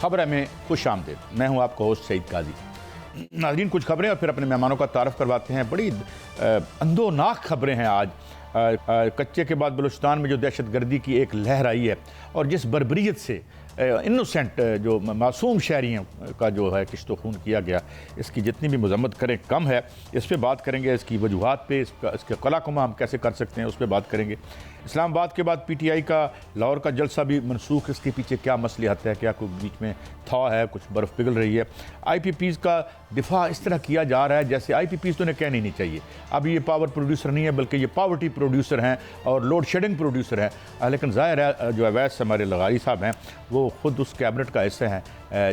खबर में खुश आमदीद। मैं हूं आपका होस्ट सईद काजी। नाज़रीन, कुछ खबरें और फिर अपने मेहमानों का तारफ़ करवाते हैं। बड़ी अंदोनाक खबरें हैं आज। कच्चे के बाद बलूचिस्तान में जो दहशत गर्दी की एक लहर आई है और जिस बर्बरियत से इनोसेंट जो मासूम शहरियों का जो है किश्तो खून किया गया, इसकी जितनी भी मजम्मत करें कम है। इस पर बात करेंगे, इसकी वजूहात पे, इसके कलाकुमा हम कैसे कर सकते हैं उस पर बात करेंगे। इस्लामाबाद के बाद PTI का लाहौर का जलसा भी मनसूख, इसके पीछे क्या मसलिहत है, क्या कोई बीच में था है, कुछ बर्फ़ पिघल रही है। IPPs का दिफा इस तरह किया जा रहा है जैसे IPPs तो उन्हें कहनी नहीं चाहिए। अब ये पावर प्रोड्यूसर नहीं है बल्कि ये पावर्टी प्रोड्यूसर हैं और लोड शेडिंग प्रोड्यूसर हैं। लेकिन ज़ाहिर है जो अवैस हमारे लगारी साहब हैं वो ख़ुद उस कैबिनेट का हिस्सा हैं,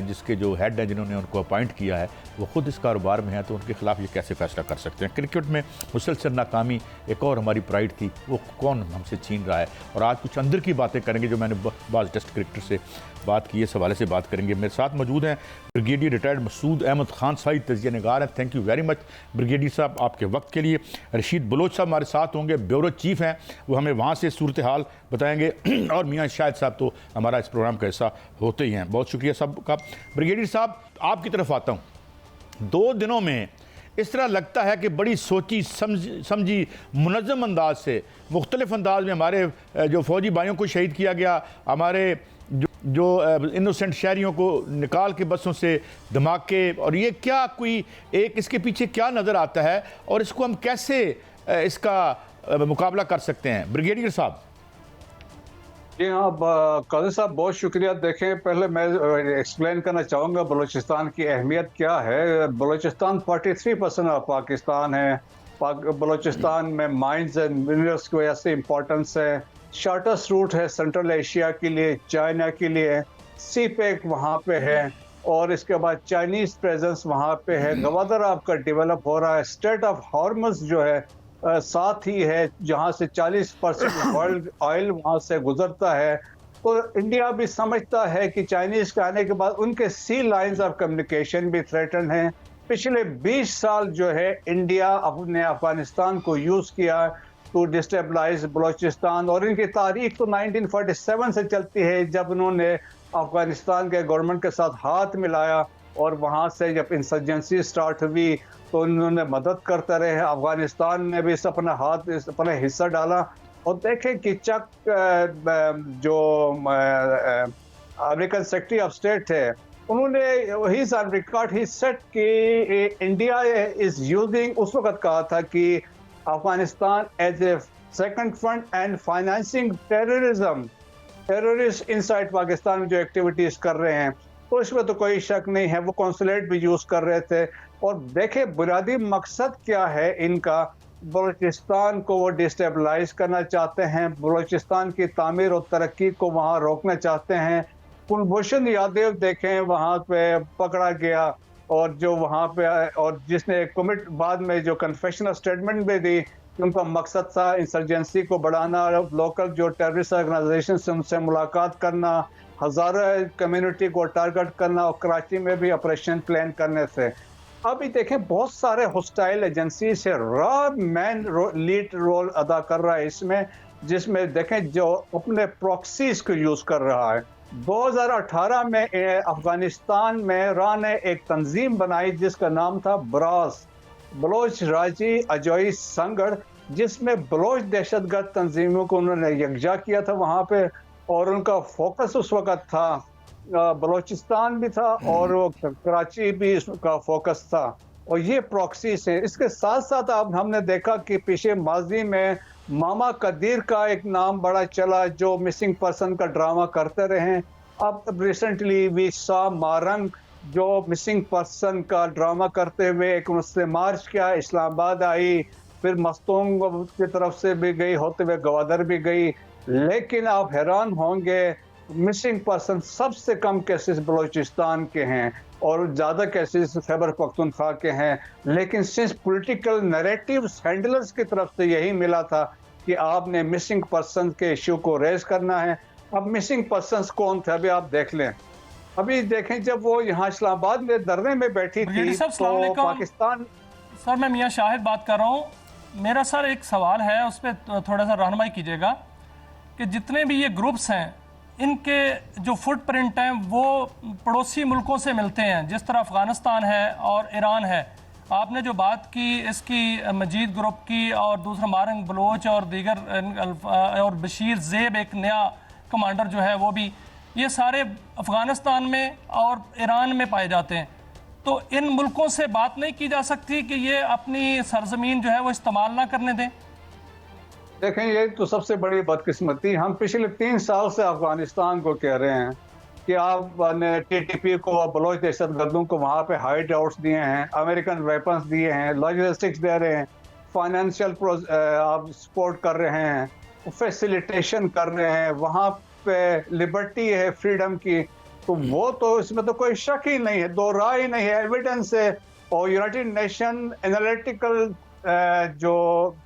जिसके जो हेड हैं जिन्होंने उनको अपॉइंट किया है वो ख़ुद इस कारोबार में है, तो उनके खिलाफ ये कैसे फैसला कर सकते हैं। क्रिकेट में मुसलसल नाकामी एक और हमारी प्राइड थी, वो कौन हमसे छीन रहा है। और आज कुछ अंदर की बातें करेंगे जो मैंने बाज़ टेस्ट क्रिकेटर से बात की, इस हवाले से बात करेंगे। मेरे साथ मौजूद हैं ब्रिगेडियर रिटायर्ड मसूद अहमद खान साहिब, तजिया निगार हैं। Thank you very much brigadier साहब आपके वक्त के लिए। रशीद बलोच साहब हमारे साथ होंगे, ब्यूरो चीफ हैं, वो हमें वहाँ से सूरत हाल बताएंगे। और मियाँ शाहिद साहब तो हमारा इस प्रोग्राम का हिस्सा होते ही हैं। बहुत शुक्रिया सबका। ब्रिगेडियर साहब आपकी तरफ आता हूँ। 2 दिनों में इस तरह लगता है कि बड़ी सोची समझी मुनज़्ज़म अंदाज से, मुख्तलिफ अंदाज में हमारे जो फ़ौजी भाइयों को शहीद किया गया, हमारे जो इनोसेंट शहरियों को निकाल के बसों से धमाके, और ये क्या कोई एक इसके पीछे क्या नज़र आता है और इसको हम कैसे इसका मुकाबला कर सकते हैं ब्रिगेडियर साहब? जी हाँ, काजी साहब बहुत शुक्रिया। देखें, पहले मैं एक्सप्लेन करना चाहूँगा बलूचिस्तान की अहमियत क्या है। बलूचिस्तान 43% ऑफ पाकिस्तान है। बलूचिस्तान में माइंस एंड मिनरल्स की वजह से इम्पोर्टेंस है। शॉर्टेस्ट रूट है सेंट्रल एशिया के लिए, चाइना के लिए। सी पैक वहाँ पे है और इसके बाद चाइनीज़ प्रेजेंस वहाँ पे है। गवादर आपका डेवलप हो रहा है। स्ट्रेट ऑफ हॉर्मस जो है साथ ही है, जहाँ से 40% वर्ल्ड ऑयल वहाँ से गुजरता है। तो इंडिया भी समझता है कि चाइनीज़ के आने के बाद उनके सी लाइंस ऑफ कम्युनिकेशन भी थ्रेटन हैं। पिछले 20 साल जो है इंडिया अपने अफगानिस्तान को यूज़ किया टू डिस्टेबलाइज बलूचिस्तान, और इनकी तारीख तो 1947 से चलती है, जब उन्होंने अफगानिस्तान के गवर्नमेंट के साथ हाथ मिलाया और वहाँ से जब इंसर्जेंसी स्टार्ट हुई तो उन्होंने मदद करते रहे। अफगानिस्तान ने भी अपना हाथ, अपना हिस्सा डाला। और देखें कि चक जो अमेरिकन सेक्रेटरी ऑफ स्टेट थे, उन्होंने he on record he said कि इंडिया इज यूजिंग, उस वक्त कहा था कि Afghanistan as a second front and financing terrorism, terrorist inside Pakistan में जो एक्टिविटीज कर रहे हैं, तो इसमें तो कोई शक नहीं है। वो कॉन्सुलेट भी यूज कर रहे थे। और देखें बुनियादी मकसद क्या है इनका, बलूचिस्तान को वो डिस्टेबलाइज करना चाहते हैं, बलूचिस्तान की तामीर और तरक्की को वहाँ रोकना चाहते हैं। कुलभूषण यादव देखें वहाँ पे पकड़ा गया, और जो वहाँ पे और जिसने कमिट बाद में जो कन्फेशनल स्टेटमेंट भी दी, उनका मकसद था इंसर्जेंसी को बढ़ाना, लोकल जो टेररिस्ट ऑर्गेनाइजेशन से उनसे मुलाकात करना, हज़ारों कम्युनिटी को टारगेट करना, और कराची में भी ऑपरेशन प्लान करने थे। अभी देखें बहुत सारे हॉस्टाइल एजेंसी से रॉ मैन लीड रोल अदा कर रहा है इसमें, जिसमें देखें जो अपने प्रॉक्सीज को यूज़ कर रहा है। 2018 में अफगानिस्तान में रॉ ने एक तंजीम बनाई जिसका नाम था ब्रास, बलोच राजी अजोई संगड़, जिसमें बलोच दहशतगर्द तंजीमों को उन्होंने यकजा किया था वहाँ पे। और उनका फोकस उस वक़्त था, बलूचिस्तान भी था और वो कराची भी इसका फोकस था। और ये प्रॉक्सीज हैं। इसके साथ साथ अब हमने देखा कि पीछे माजी में मामा कदीर का एक नाम बड़ा चला, जो मिसिंग पर्सन का ड्रामा करते रहे। अब रिसेंटली वी सा मारंग, जो मिसिंग पर्सन का ड्रामा करते हुए एक मुझसे मार्च किया, इस्लामाबाद आई, फिर मस्तूंग की तरफ से भी गई, होते हुए गवादर भी गई। लेकिन आप हैरान होंगे, मिसिंग पर्सन सबसे कम केसेस बलूचिस्तान के हैं और ज़्यादा केसेस खैबर पख्तूनख्वा के हैं। लेकिन सिंस पॉलिटिकल नैरेटिव्स हैंडलर्स की तरफ से यही मिला था कि आपने मिसिंग पर्सन के इशू को रेज करना है। अब मिसिंग पर्सन कौन थे, अभी आप देख लें। अभी देखें, जब वो यहाँ इस्लामाबाद में धरने में बैठी थी तो पाकिस्तान। सर, मैं मियाँ शाहिद बात कर रहा हूँ। मेरा सर एक सवाल है, उस पर थोड़ा सा रहनुमाई कीजिएगा कि जितने भी ये ग्रुप्स हैं, इनके जो फुटप्रिंट हैं वो पड़ोसी मुल्कों से मिलते हैं, जिस तरह अफ़गानिस्तान है और ईरान है। आपने जो बात की इसकी मजीद ग्रुप की और दूसरा मारंग बलोच और दीगर और बशीर ज़ेब एक नया कमांडर जो है वो भी, ये सारे अफ़गानिस्तान में और ईरान में पाए जाते हैं। तो इन मुल्कों से बात नहीं की जा सकती कि ये अपनी सरजमीन जो है वो इस्तेमाल ना करने दें? देखें, ये तो सबसे बड़ी बदकिस्मती, हम पिछले 3 साल से अफगानिस्तान को कह रहे हैं कि आपने TTP को और बलोच दहशतगर्दों को वहाँ पे हाइड आउट्स दिए हैं, अमेरिकन वेपन्स दिए हैं, लॉजिस्टिक्स दे रहे हैं, फाइनेंशियल आप सपोर्ट कर रहे हैं, फैसिलिटेशन कर रहे हैं, वहाँ पे लिबर्टी है फ्रीडम की, तो वो तो इसमें तो कोई शक ही नहीं है, दो राय नहीं है, एविडेंस है। और यूनाइटेड नेशन एनालिटिकल जो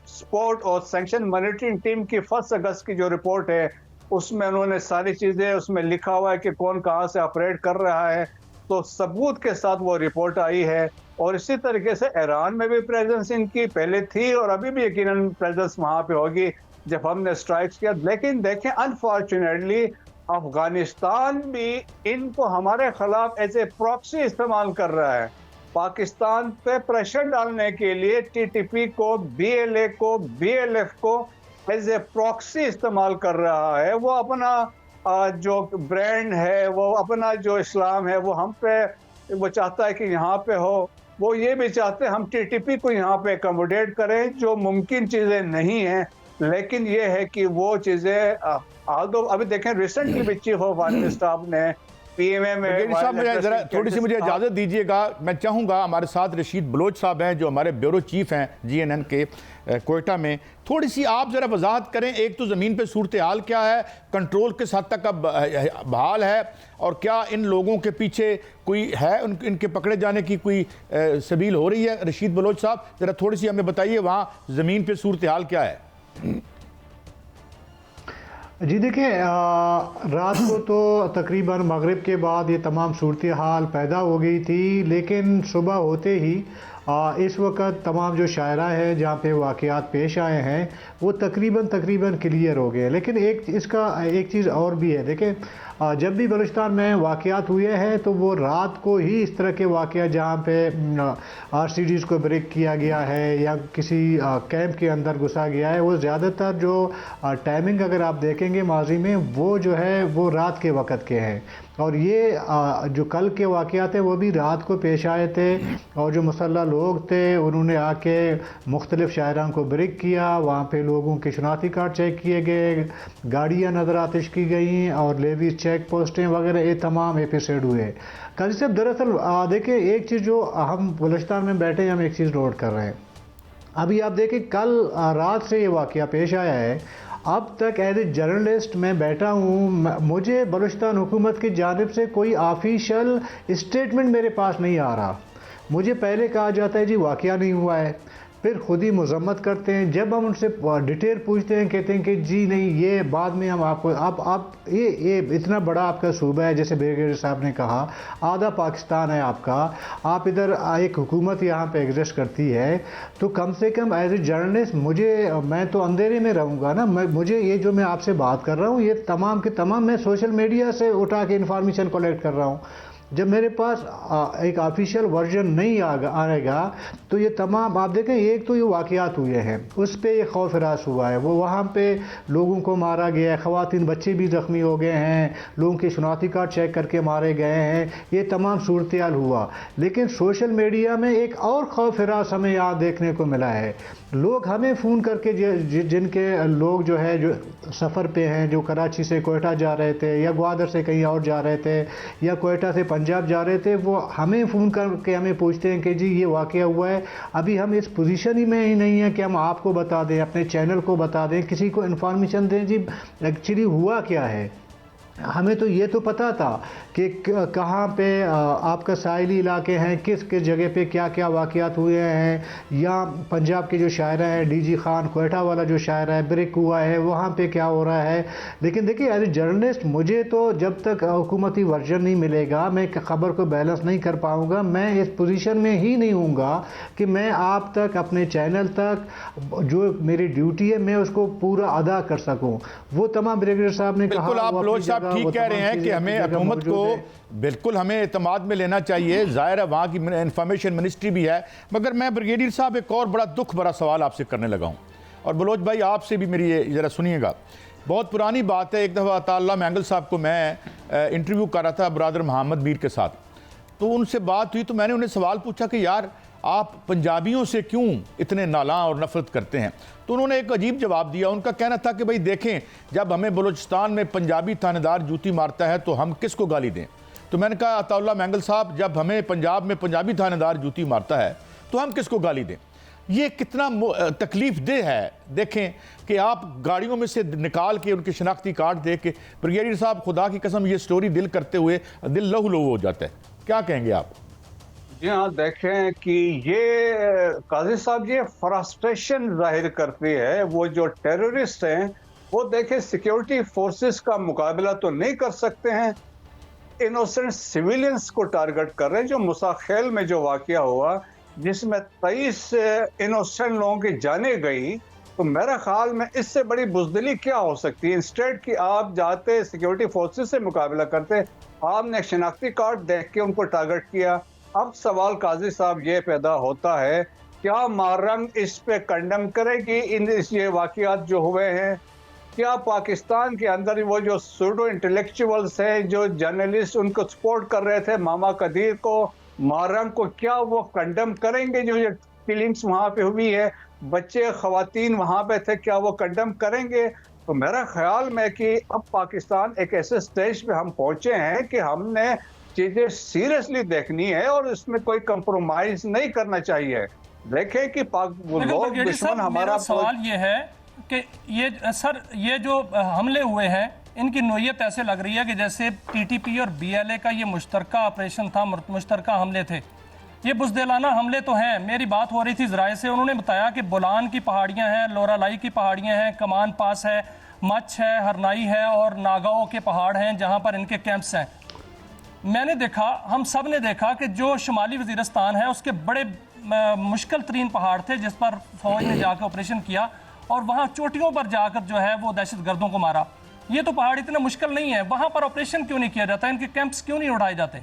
सपोर्ट और सैंक्शन मॉनिटरिंग टीम की 1 अगस्त की जो रिपोर्ट है उसमें उन्होंने सारी चीज़ें उसमें लिखा हुआ है कि कौन कहाँ से ऑपरेट कर रहा है, तो सबूत के साथ वो रिपोर्ट आई है। और इसी तरीके से ईरान में भी प्रेजेंस इनकी पहले थी और अभी भी यकीनन प्रेजेंस वहाँ पे होगी जब हमने स्ट्राइक्स किया। लेकिन देखें, अनफॉर्चुनेटली अफगानिस्तान भी इनको हमारे खिलाफ एज ए प्रॉक्सी इस्तेमाल कर रहा है। पाकिस्तान पे प्रेशर डालने के लिए TTP को, BLA को, BLF को एज ए प्रॉक्सी इस्तेमाल कर रहा है। वो अपना जो ब्रांड है, वो अपना जो इस्लाम है वो हम पे वो चाहता है कि यहाँ पे हो। वो ये भी चाहते हैं हम TTP को यहाँ पे अकोमोडेट करें, जो मुमकिन चीज़ें नहीं हैं। लेकिन ये है कि वो चीज़ें अभी देखें, रिसेंटली भी चीफ ऑफ आर्मी स्टाफ ने PMA में जरा थोड़ी सी मुझे इजाज़त दीजिएगा। मैं चाहूँगा, हमारे साथ रशीद बलोच साहब हैं जो हमारे ब्यूरो चीफ हैं GNN के कोयटा में, थोड़ी सी आप ज़रा वजाहत करें। एक तो ज़मीन पे सूरत हाल क्या है, कंट्रोल किस हद तक अब बहाल है, और क्या इन लोगों के पीछे कोई है, इनके पकड़े जाने की कोई सबील हो रही है? रशीद बलोच साहब, ज़रा थोड़ी सी हमें बताइए वहाँ ज़मीन पे सूरत हाल क्या है। जी देखिए, रात को तो तकरीबन मगरिब के बाद ये तमाम सूरत हाल पैदा हो गई थी, लेकिन सुबह होते ही इस वक्त तमाम जो शायरा है जहाँ पे वाक़यात पेश आए हैं वो तकरीबन क्लियर हो गए। लेकिन एक चीज़ और भी है। देखिए, जब भी बलूचिस्तान में वाक़यात हुए हैं तो वो रात को ही इस तरह के वाक़यात जहाँ पे RCDs को ब्रेक किया गया है या किसी कैंप के अंदर घुसा गया है, वो ज़्यादातर जो टाइमिंग अगर आप देखेंगे माजी में, वो जो है वो रात के वक़्त के हैं। और ये जो कल के वाक़यात हैं वो भी रात को पेश आए थे, और जो मुसल्लह लोग थे उन्होंने आके मुख्तलिफ शायरान को ब्रेक किया, वहाँ पे लोगों के शनाख्ती कार्ड चेक किए गए, गाड़ियाँ नज़र आतिश की गई और लेवीज चेक पोस्टें वगैरह, ये तमाम एपिसोड हुए। काजी साहब, दरअसल देखिए, एक चीज़ जो हम बलूचिस्तान में बैठे हम एक चीज़ नोट कर रहे हैं। अभी आप देखें, कल रात से ये वाक़या पेश आया है। अब तक एज ए जर्नलिस्ट मैं बैठा हूँ, मुझे बलूचिस्तान हुकूमत की जानिब से कोई ऑफिशियल स्टेटमेंट मेरे पास नहीं आ रहा। मुझे पहले कहा जाता है जी वाक़या नहीं हुआ है, फिर खुद ही मजम्मत करते हैं। जब हम उनसे डिटेल पूछते हैं कहते हैं कि जी नहीं, ये बाद में हम आपको आप ये इतना बड़ा आपका सूबा है, जैसे ब्रिगेडियर साहब ने कहा, आधा पाकिस्तान है आपका, आप इधर एक हुकूमत यहाँ पे एग्जिस्ट करती है, तो कम से कम एज ए जर्नलिस्ट मैं तो अंधेरे में रहूँगा ना। मुझे ये जो मैं आपसे बात कर रहा हूँ ये तमाम के तमाम मैं सोशल मीडिया से उठा के इंफॉर्मेशन कलेक्ट कर रहा हूँ। जब मेरे पास एक ऑफिशियल वर्जन नहीं आएगा तो ये तमाम आप देखें, एक तो ये वाक़यात हुए हैं उस पर ये खौफ हरास हुआ है, वो वहाँ पे लोगों को मारा गया है, ख़वातीन बच्चे भी ज़ख्मी हो गए हैं, लोगों के शनाख्ती कार्ड चेक करके मारे गए हैं, ये तमाम सूरत हाल हुआ। लेकिन सोशल मीडिया में एक और खौफ हरास हमें यहाँ देखने को मिला है। लोग हमें फ़ोन करके जिनके लोग जो है जो सफ़र पे हैं, जो कराची से कोयटा जा रहे थे या ग्वादर से कहीं और जा रहे थे या कोयटा से पंजाब जा रहे थे, वो हमें फ़ोन करके हमें पूछते हैं कि जी ये वाक़या हुआ है। अभी हम इस पोजीशन ही में ही नहीं है कि हम आपको बता दें, अपने चैनल को बता दें, किसी को इन्फॉर्मेशन दें जी एक्चुअली हुआ क्या है। हमें तो ये तो पता था कि कहाँ पे आपका साहिली इलाके हैं, किस किस जगह पे क्या क्या वाक़यात हुए हैं, या पंजाब के जो शायरा है DG खान कोयटा वाला जो शायरा है ब्रेक हुआ है, वहाँ पे क्या हो रहा है। लेकिन देखिए, एज ए जर्नलिस्ट मुझे तो जब तक हुकूमती वर्जन नहीं मिलेगा मैं ख़बर को बैलेंस नहीं कर पाऊँगा। मैं इस पोजीशन में ही नहीं हूँगा कि मैं आप तक, अपने चैनल तक जो मेरी ड्यूटी है मैं उसको पूरा अदा कर सकूँ। वो तमाम ब्रिगेडियर साहब ने कहा, आप ठीक कह रहे हैं कि हमें हुकूमत को बिल्कुल हमें एतमाद में लेना चाहिए, ज़ाहिर है वहाँ की इंफॉर्मेशन मिनिस्ट्री भी है। मगर मैं ब्रिगेडियर साहब एक और बड़ा दुख भरा सवाल आपसे करने लगा हूँ, और बलोच भाई आपसे भी मेरी ये ज़रा सुनिएगा। बहुत पुरानी बात है, एक दफ़ा अताउल्लाह मैंगल साहब को मैं इंटरव्यू कर रहा था ब्रदर मोहम्मद मीर के साथ, तो उनसे बात हुई तो मैंने उन्हें सवाल पूछा कि यार आप पंजाबियों से क्यों इतने नाला और नफरत करते हैं। तो उन्होंने एक अजीब जवाब दिया। उनका कहना था कि भाई देखें, जब हमें बलूचिस्तान में पंजाबी थानेदार जूती मारता है तो हम किसको गाली दें। तो मैंने कहा अताउल्लाह मैंगल साहब, जब हमें पंजाब में पंजाबी थानेदार जूती मारता है तो हम किसको गाली दें। ये कितना तकलीफ दे है। देखें कि आप गाड़ियों में से निकाल के उनके शनाख्ती कार्ड दे के, ब्रिगेडियर साहब खुदा की कसम ये स्टोरी दिल करते हुए दिल लहू लहू हो जाता है। क्या कहेंगे आप? जी हाँ, देखें कि ये काजी साहब ये फ्रस्ट्रेशन जाहिर करती है। वो जो टेररिस्ट हैं वो देखें सिक्योरिटी फोर्सेस का मुकाबला तो नहीं कर सकते हैं, इनोसेंट सिविलियंस को टारगेट कर रहे हैं। जो मुसाखेल में जो वाकया हुआ जिसमें 23 इनोसेंट लोगों की जाने गई, तो मेरा ख्याल में इससे बड़ी बुजदिली क्या हो सकती है। इंस्टेड कि आप जाते सिक्योरिटी फोर्सेस से मुकाबला करते, आपने शनाख्ती कार्ड देख के उनको टारगेट किया। अब सवाल काजी साहब ये पैदा होता है, क्या मारंग इस पे कंडम करेगी ये वाकयात जो हुए हैं? क्या पाकिस्तान के अंदर वो जो सूडो इंटेलेक्चुअल्स हैं, जो जर्नलिस्ट उनको सपोर्ट कर रहे थे, मामा कदीर को, मारंग को, क्या वो कंडम करेंगे? जो ये किलिंग्स वहाँ पे हुई है, बच्चे खवातीन वहाँ पे थे, क्या वो कंडम करेंगे? तो मेरा ख्याल में कि अब पाकिस्तान एक ऐसे स्टेज पे हम पहुंचे हैं कि हमने चीजें सीरियसली देखनी है और इसमें कोई कंप्रोमाइज नहीं करना चाहिए। देखें कि वो लोग दुश्मन हमारा। सवाल ये है कि ये सर ये जो हमले हुए हैं इनकी नोयत ऐसे लग रही है कि जैसे टीटीपी और बीएलए का ये मुश्तरका ऑपरेशन था, मुश्तरका हमले थे। ये बुज़दिलाना हमले तो हैं। मेरी बात हो रही थी ज़राए से, उन्होंने बताया कि बोलान की पहाड़ियाँ हैं, लोरालाई की पहाड़ियाँ हैं, कमान पास है, मच है, हरनाई है और नागाओं के पहाड़ हैं जहाँ पर इनके कैंप्स हैं। मैंने देखा, हम सब ने देखा कि जो शुमाली वज़ीरिस्तान है उसके बड़े मुश्किल तरीन पहाड़ थे जिस पर फौज ने जाकर ऑपरेशन किया और वहाँ चोटियों पर जाकर जो है वो दहशत गर्दों को मारा। ये तो पहाड़ इतने मुश्किल नहीं है, वहाँ पर ऑपरेशन क्यों नहीं किया जाता? इनके कैंप्स क्यों नहीं उड़ाए जाते?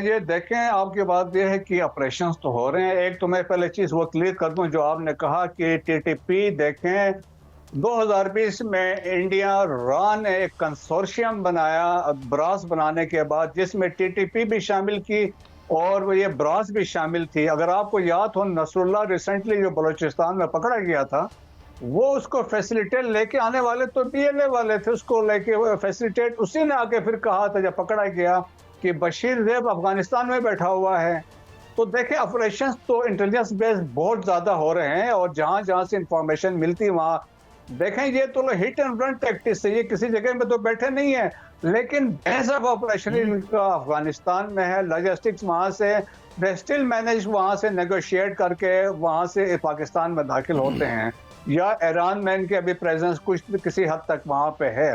ये देखें, आपकी बात यह है कि ऑपरेशंस तो हो रहे हैं। एक तो मैं पहले चीज़ वो क्लियर कर दूं, जो आपने कहा कि टीटीपी, देखें 2020 में इंडिया रॉ ने एक कंसोर्शियम बनाया ब्रास बनाने के बाद, जिसमें टीटीपी भी शामिल की और वो ये ब्रास भी शामिल थी। अगर आपको याद हो, नसरुल्लाह रिसेंटली जो बलूचिस्तान में पकड़ा गया था, वो उसको फैसिलिटेट लेके आने वाले तो बीएलए वाले थे, उसको लेके फैसिलिटेट उसी ने आके फिर कहा था जब पकड़ा गया कि बशीर ज़ैब अफगानिस्तान में बैठा हुआ है। तो देखें, ऑपरेशंस तो इंटेलिजेंस बेस बहुत ज़्यादा हो रहे हैं और जहाँ जहाँ से इंफॉर्मेशन मिलती वहाँ देखें। ये तो हिट एंड रन टैक्टिक्स है, ये किसी जगह में तो बैठे नहीं है, लेकिन बेस ऑफ ऑपरेशन अफगानिस्तान में है। लॉजिस्टिक्स वहाँ से दे स्टिल मैनेज वहाँ से नेगोशिएट करके वहाँ से पाकिस्तान में दाखिल होते हैं, या ईरान में इनके अभी प्रेजेंस कुछ किसी हद तक वहाँ पे है।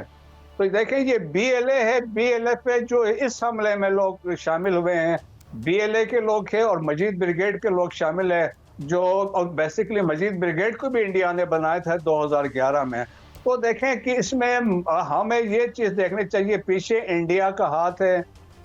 तो देखें, ये बीएलए है, बीएलए पे जो इस हमले में लोग शामिल हुए हैं, बीएलए के लोग हैं और मजीद ब्रिगेड के लोग शामिल है, जो और बेसिकली मजीद ब्रिगेड को भी इंडिया ने बनाया था 2011 में। तो देखें कि इसमें हमें ये चीज़ देखनी चाहिए, पीछे इंडिया का हाथ है।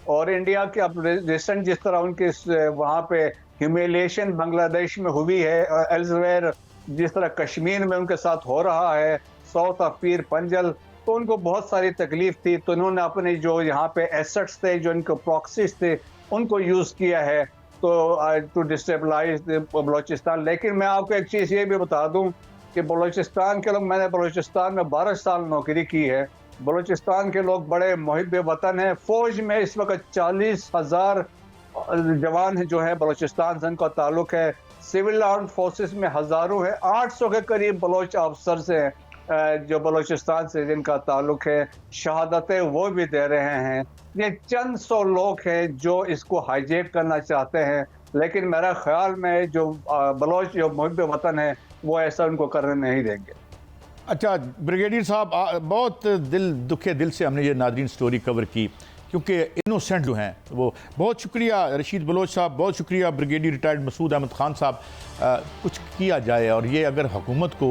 और इंडिया के अब रिसेंट जिस तरह उनके वहाँ पे ह्यूमिलिएशन बांग्लादेश में हुई है, एल्सवेयर जिस तरह कश्मीर में उनके साथ हो रहा है, साउथ ऑफ पीर पंजल, तो उनको बहुत सारी तकलीफ थी। तो उन्होंने अपने जो यहाँ पे एसेट्स थे, जो इनके प्रॉक्सीज थे, उनको यूज़ किया है टू डिस्टेबलाइज बलूचिस्तान। लेकिन मैं आपको एक चीज़ ये भी बता दूं कि बलूचिस्तान के लोग, मैंने बलूचिस्तान में 12 साल नौकरी की है, बलूचिस्तान के लोग बड़े मुहिब वतन हैं। फ़ौज में इस वक्त 40,000 जवान जो है बलूचिस्तान से इनका ताल्लुक़ है। सिविल आर्म फोर्सेस में हज़ारों है, 800 के करीब बलोच अफसर हैं जो बलूचिस्तान से जिनका ताल्लुक़ है। शहादतें वो भी दे रहे हैं। ये चंद सौ लोग हैं जो इसको हाईजैक करना चाहते हैं, लेकिन मेरा ख्याल में जो बलोच जो मुहिब वतन है वो ऐसा उनको करने नहीं देंगे। अच्छा ब्रिगेडियर साहब, बहुत दिल दुखे दिल से हमने ये नाज़रीन स्टोरी कवर की क्योंकि इनोसेंट जो हैं वो। बहुत शुक्रिया रशीद बलोच साहब, बहुत शुक्रिया ब्रिगेडियर रिटायर्ड मसूद अहमद खान साहब। कुछ किया जाए और ये अगर हुकूमत को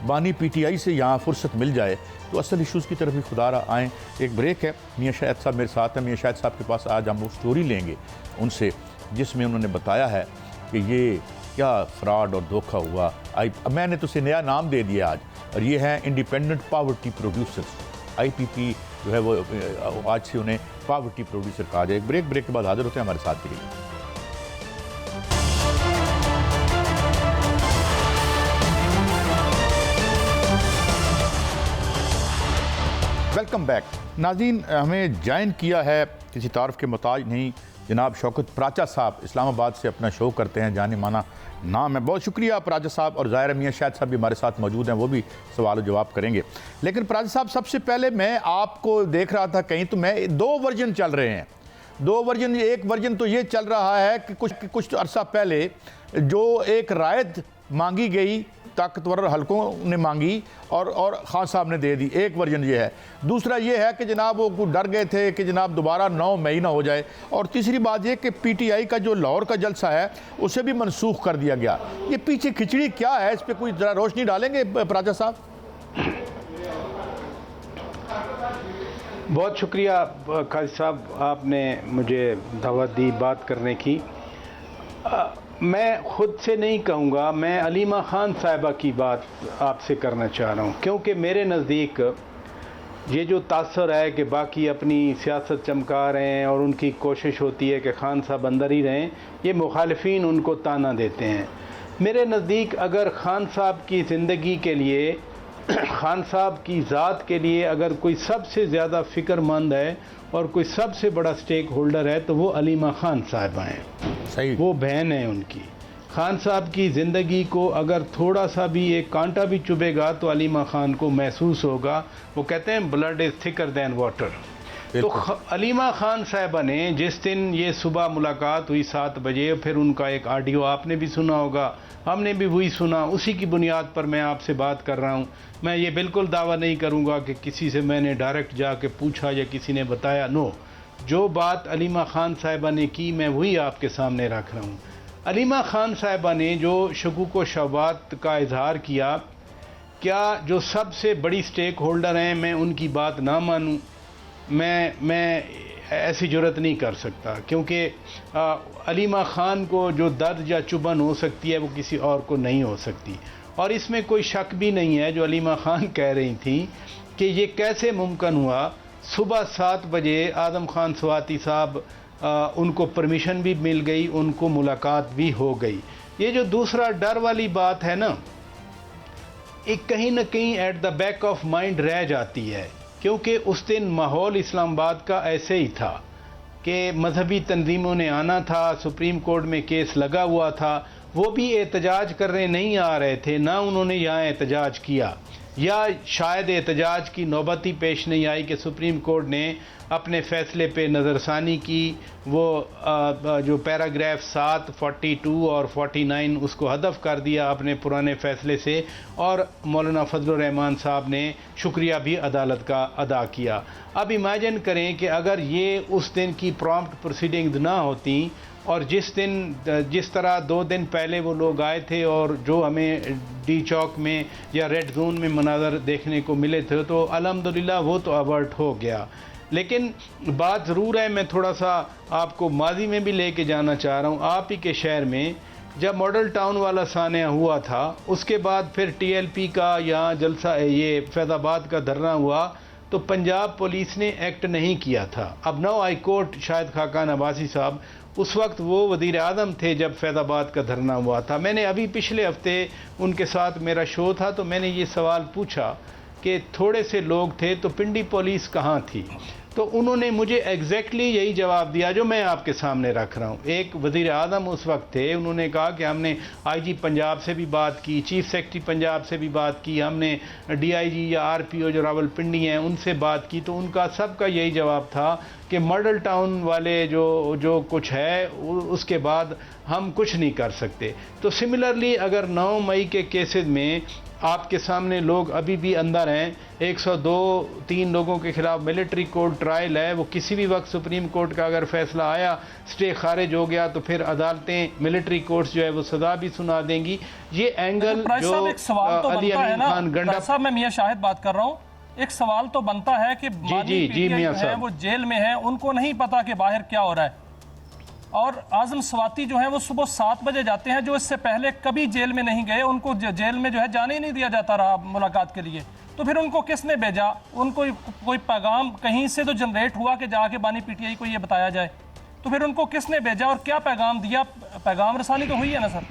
बानी PTI से यहाँ फुर्सत मिल जाए तो असल इशूज़ की तरफ भी खुदारा आएँ। एक ब्रेक है, मियाँ शाहिद साहब मेरे साथ हैं। मियाँ शाहिद साहब के पास आज हम वो स्टोरी लेंगे उनसे जिसमें उन्होंने बताया है कि ये क्या फ्रॉड और धोखा हुआ। मैंने तो उसे नया नाम दे दिया आज, और ये है इंडिपेंडेंट पावर्टी प्रोड्यूसर्स, IPP जो है वो आज से उन्हें पावर्टी प्रोड्यूसर कहा जाए। एक ब्रेक के बाद हाजिर होते हैं हमारे साथ के लिए। वेलकम बैक नाज़रीन। हमें ज्वाइन किया है किसी तारफ़ के मोहताज नहीं, जनाब शौकत प्राचा साहब इस्लामाबाद से अपना शो करते हैं, जाने माना नाम है। बहुत शुक्रिया प्राचा साहब। और ज़ाहिर मियाँ शाहिद साहब भी हमारे साथ मौजूद हैं, वो भी सवाल जवाब करेंगे। लेकिन प्राचा साहब, सबसे पहले मैं आपको देख रहा था कहीं, तो मैं 2 वर्जन चल रहे हैं, 2 वर्जन। एक वर्जन तो ये चल रहा है कि कुछ अरसा पहले जो एक रायत मांगी गई, ताकतवर हलकों ने मांगी और खान साहब ने दे दी, एक वर्जन ये है। दूसरा ये है कि जनाब वो डर गए थे कि जनाब दोबारा 9 मई ना हो जाए। और तीसरी बात ये कि PTI का जो लाहौर का जलसा है उसे भी मनसूख कर दिया गया। ये पीछे खिचड़ी क्या है, इस पर कोई ज़रा रोशनी डालेंगे प्राचा साहब? बहुत शुक्रिया काजी साहब, आपने मुझे दावत दी बात करने की। मैं ख़ुद से नहीं कहूँगा, मैं अलीमा ख़ान साहिबा की बात आपसे करना चाह रहा हूँ, क्योंकि मेरे नज़दीक ये जो तासर है कि बाकी अपनी सियासत चमका रहे हैं और उनकी कोशिश होती है कि खान साहब अंदर ही रहें, ये मुखालिफिन उनको ताना देते हैं। मेरे नज़दीक अगर खान साहब की ज़िंदगी के लिए, खान साहब की ज़ात के लिए अगर कोई सबसे ज़्यादा फ़िक्रमंद है और कोई सबसे बड़ा स्टेक होल्डर है तो वो अलीमा ख़ान साहिबा हैं। सही, वो बहन है उनकी। खान साहब की ज़िंदगी को अगर थोड़ा सा भी एक कांटा भी चुभेगा तो अलीमा ख़ान को महसूस होगा। वो कहते हैं blood is thicker than water. तो अलीमा ख़ान साहिबा ने जिस दिन ये सुबह मुलाकात हुई 7 बजे, फिर उनका एक ऑडियो आपने भी सुना होगा, हमने भी वही सुना, उसी की बुनियाद पर मैं आपसे बात कर रहा हूँ। मैं ये बिल्कुल दावा नहीं करूँगा कि किसी से मैंने डायरेक्ट जाके पूछा या किसी ने बताया, नो। जो बात अलीमा ख़ान साहिबा ने की मैं वही आपके सामने रख रहा हूँ। अलीमा ख़ान साहिबा ने जो शकूक व शबात का इजहार किया, क्या जो सबसे बड़ी स्टेक होल्डर हैं मैं उनकी बात ना मानूं? मैं ऐसी जुर्रत नहीं कर सकता, क्योंकि अलीमा ख़ान को जो दर्द या चुभन हो सकती है वो किसी और को नहीं हो सकती। और इसमें कोई शक भी नहीं है जो अलीमा ख़ान कह रही थी कि ये कैसे मुमकिन हुआ। सुबह 7 बजे आदम खान स्वाति साहब, उनको परमिशन भी मिल गई, उनको मुलाकात भी हो गई। ये जो दूसरा डर वाली बात है ना, एक कहीं ना कहीं at the back of mind रह जाती है, क्योंकि उस दिन माहौल इस्लामाबाद का ऐसे ही था कि मजहबी तंजीमों ने आना था, सुप्रीम कोर्ट में केस लगा हुआ था, वो भी एहतजाज करने नहीं आ रहे थे, ना उन्होंने यहाँ एहतजाज किया, या शायद एहतजाज की नौबत ही पेश नहीं आई कि सुप्रीम कोर्ट ने अपने फ़ैसले पे नज़रसानी की। वो जो पैराग्राफ 7, 42 और 49 उसको हदफ कर दिया अपने पुराने फ़ैसले से, और मौलाना फजलुर रहमान साहब ने शुक्रिया भी अदालत का अदा किया। अब इमेजिन करें कि अगर ये उस दिन की प्रॉम्प्ट प्रोसीडिंग्स ना होती, और जिस तरह 2 दिन पहले वो लोग आए थे और जो हमें डी चौक में या रेड जोन में मनाज़र देखने को मिले थे, तो अल्हम्दुलिल्लाह वो तो अवर्ट हो गया। लेकिन बात ज़रूर है, मैं थोड़ा सा आपको माजी में भी लेके जाना चाह रहा हूँ। आप ही के शहर में जब मॉडल टाउन वाला सानिया हुआ था, उसके बाद फिर TLP का यहाँ जलसा, ये फैज़ाबाद का धरना हुआ, तो पंजाब पुलिस ने एक्ट नहीं किया था। अब नौ हाई कोर्ट शाहिद खाकान अब्बासी साहब उस वक्त वो वज़ीर आज़म थे जब फैज़ाबाद का धरना हुआ था। मैंने अभी पिछले हफ्ते उनके साथ मेरा शो था, तो मैंने ये सवाल पूछा कि थोड़े से लोग थे तो पिंडी पुलिस कहाँ थी, तो उन्होंने मुझे एग्जैक्टली यही जवाब दिया जो मैं आपके सामने रख रहा हूँ। एक वज़ीर आज़म उस वक्त थे, उन्होंने कहा कि हमने IG पंजाब से भी बात की, चीफ सेक्रेटरी पंजाब से भी बात की, हमने DIG या RPO जो रावलपिंडी हैं उनसे बात की, तो उनका सबका यही जवाब था कि मॉडल टाउन वाले जो कुछ है उसके बाद हम कुछ नहीं कर सकते। तो सिमिलरली अगर 9 मई के केसेस में आपके सामने लोग अभी भी अंदर हैं, 102-3 लोगों के खिलाफ मिलिट्री कोर्ट ट्रायल है, वो किसी भी वक्त सुप्रीम कोर्ट का अगर फैसला आया, स्टे खारिज हो गया, तो फिर अदालतें मिलिट्री कोर्ट्स जो है वो सजा भी सुना देंगी। ये एंगल जो एक सवाल तो अली बनता है अमीन ना, खान गंडा साहब मैं मियां शाहिद बात कर रहा हूँ, एक सवाल तो बनता है कि जी मियां है साहब, वो जेल में है, उनको नहीं पता कि बाहर क्या हो रहा है, और आजम स्वाति जो है वो सुबह 7 बजे जाते हैं, जो इससे पहले कभी जेल में नहीं गए, उनको जेल में जो है जाने ही नहीं दिया जाता रहा मुलाकात के लिए। तो फिर उनको किसने भेजा? उनको कोई पैगाम कहीं से तो जनरेट हुआ कि जाके बानी पीटीआई को ये बताया जाए, तो फिर उनको किसने भेजा और क्या पैगाम दिया? पैगाम रसानी तो हुई है ना सर?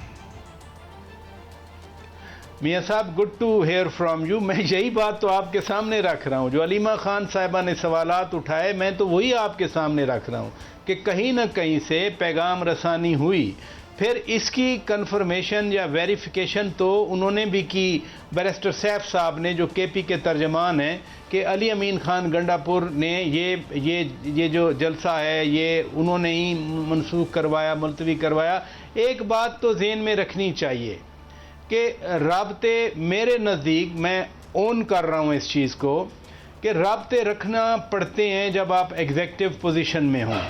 मियां साहब, good to hear from you. मैं यही बात तो आपके सामने रख रहा हूँ, जो अलीमा खान साहिबा ने सवालात उठाए, मैं तो वही आपके सामने रख रहा हूँ कि कहीं ना कहीं से पैगाम रसानी हुई। फिर इसकी कंफर्मेशन या वेरिफिकेशन तो उन्होंने भी की, बैरिस्टर सैफ साहब ने, जो केपी के तर्जमान हैं, कि अली अमीन खान गंडापुर ने ये जो जलसा है ये उन्होंने ही मनसूख करवाया, मुलतवी करवाया। एक बात तो ज़हन में रखनी चाहिए कि राब्ते, मेरे नज़दीक, मैं ओन कर रहा हूँ इस चीज़ को, कि राब्ते रखना पड़ते हैं जब आप एग्जेक्टिव पोजीशन में हों।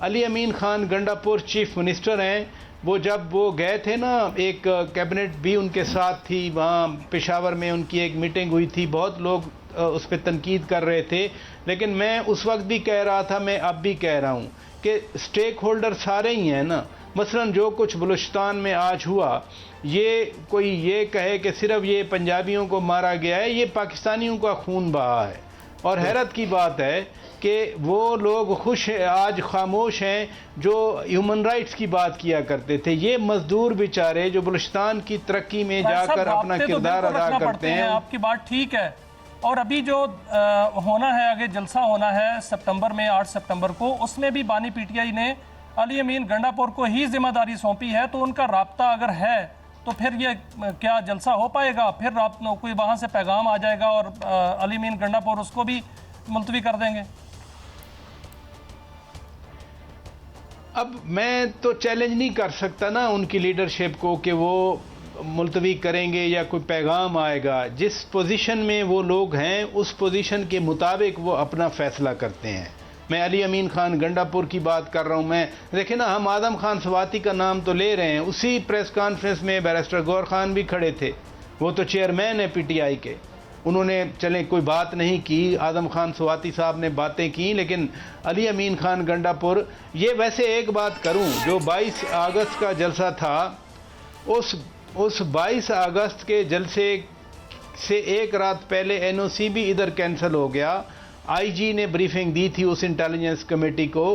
अली अमीन खान गंडापुर चीफ मिनिस्टर हैं, वो जब वो गए थे ना, एक कैबिनेट भी उनके साथ थी, वहाँ पेशावर में उनकी एक मीटिंग हुई थी, बहुत लोग उस पर तनकीद कर रहे थे, लेकिन मैं उस वक्त भी कह रहा था, मैं अब भी कह रहा हूँ कि स्टेक होल्डर सारे ही हैं ना। मसलन जो कुछ बलूचिस्तान में आज हुआ, ये कोई ये कहे कि सिर्फ ये पंजाबियों को मारा गया है, ये पाकिस्तानियों का खून बहा है। और हैरत की बात है कि वो लोग खुश आज खामोश हैं जो ह्यूमन राइट्स की बात किया करते थे। ये मजदूर बेचारे जो बलूचिस्तान की तरक्की में जाकर अपना किरदार अदा करते हैं। आपकी बात ठीक है, और अभी जो होना है, आगे जलसा होना है सितंबर में, 8 सितंबर को, उसमें भी बानी पीटीआई ने अली अमीन गंडापुर को ही जिम्मेदारी सौंपी है, तो उनका राब्ता अगर है तो फिर ये क्या जलसा हो पाएगा? फिर कोई वहां से पैगाम आ जाएगा और अली अमीन गंडापुर उसको भी मुलतवी कर देंगे? अब मैं तो चैलेंज नहीं कर सकता ना उनकी लीडरशिप को कि वो मुलतवी करेंगे या कोई पैगाम आएगा। जिस पोजीशन में वो लोग हैं उस पोजीशन के मुताबिक वो अपना फैसला करते हैं। मैं अली अमीन खान गंडापुर की बात कर रहा हूँ। मैं देखे ना, हम आदम खान स्वाति का नाम तो ले रहे हैं, उसी प्रेस कॉन्फ्रेंस में बैरिस्टर गौर खान भी खड़े थे, वो तो चेयरमैन है पीटीआई के। उन्होंने चलें कोई बात नहीं की, आदम खान स्वाति साहब ने बातें की, लेकिन अली अमीन खान गंडापुर, ये वैसे एक बात करूं, जो 22 अगस्त का जलसा था, उस 22 अगस्त के जलसे से एक रात पहले एनओसी भी इधर कैंसिल हो गया। आईजी ने ब्रीफिंग दी थी उस इंटेलिजेंस कमेटी को।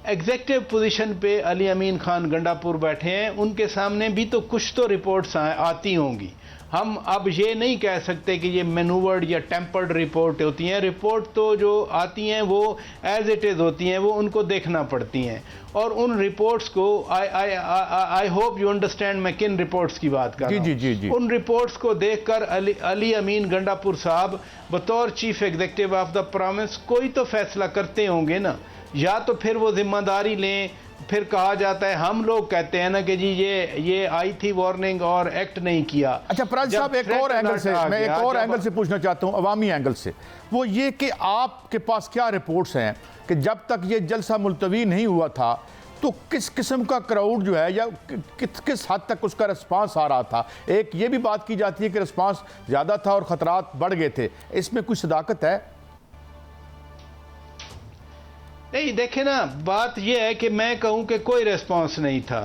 एग्जेक्टिव पोजीशन पे अली अमीन खान गंडापुर बैठे हैं, उनके सामने भी तो कुछ तो रिपोर्ट्स आती होंगी। हम अब ये नहीं कह सकते कि ये मैनूवर्ड या टेम्पर्ड रिपोर्ट होती हैं। रिपोर्ट तो जो आती हैं वो एज इट इज़ होती हैं, वो उनको देखना पड़ती हैं। और उन रिपोर्ट्स को आई होप यू अंडरस्टैंड मैं किन रिपोर्ट्स की बात कर रहा हूं। जी। उन रिपोर्ट्स को देखकर अली अमीन गंडापुर साहब बतौर chief executive of the province कोई तो फैसला करते होंगे ना, या तो फिर वो जिम्मेदारी लें। फिर कहा जाता है, हम लोग कहते हैं ना कि जी ये आई थी वार्निंग और एक्ट नहीं किया। अच्छा फराज साहब, एक और एंगल से मैं एक और एंगल से पूछना चाहता हूं, अवामी एंगल से, वो ये कि आपके पास क्या रिपोर्ट्स हैं कि जब तक ये जलसा मुलतवी नहीं हुआ था तो किस किस्म का क्राउड जो है या किस हद तक उसका रिस्पांस आ रहा था? एक ये भी बात की जाती है कि रिस्पांस ज़्यादा था और ख़तरात बढ़ गए थे, इसमें कुछ सदाकत है? नहीं, देखे ना, बात यह है कि मैं कहूं कि कोई रिस्पांस नहीं था।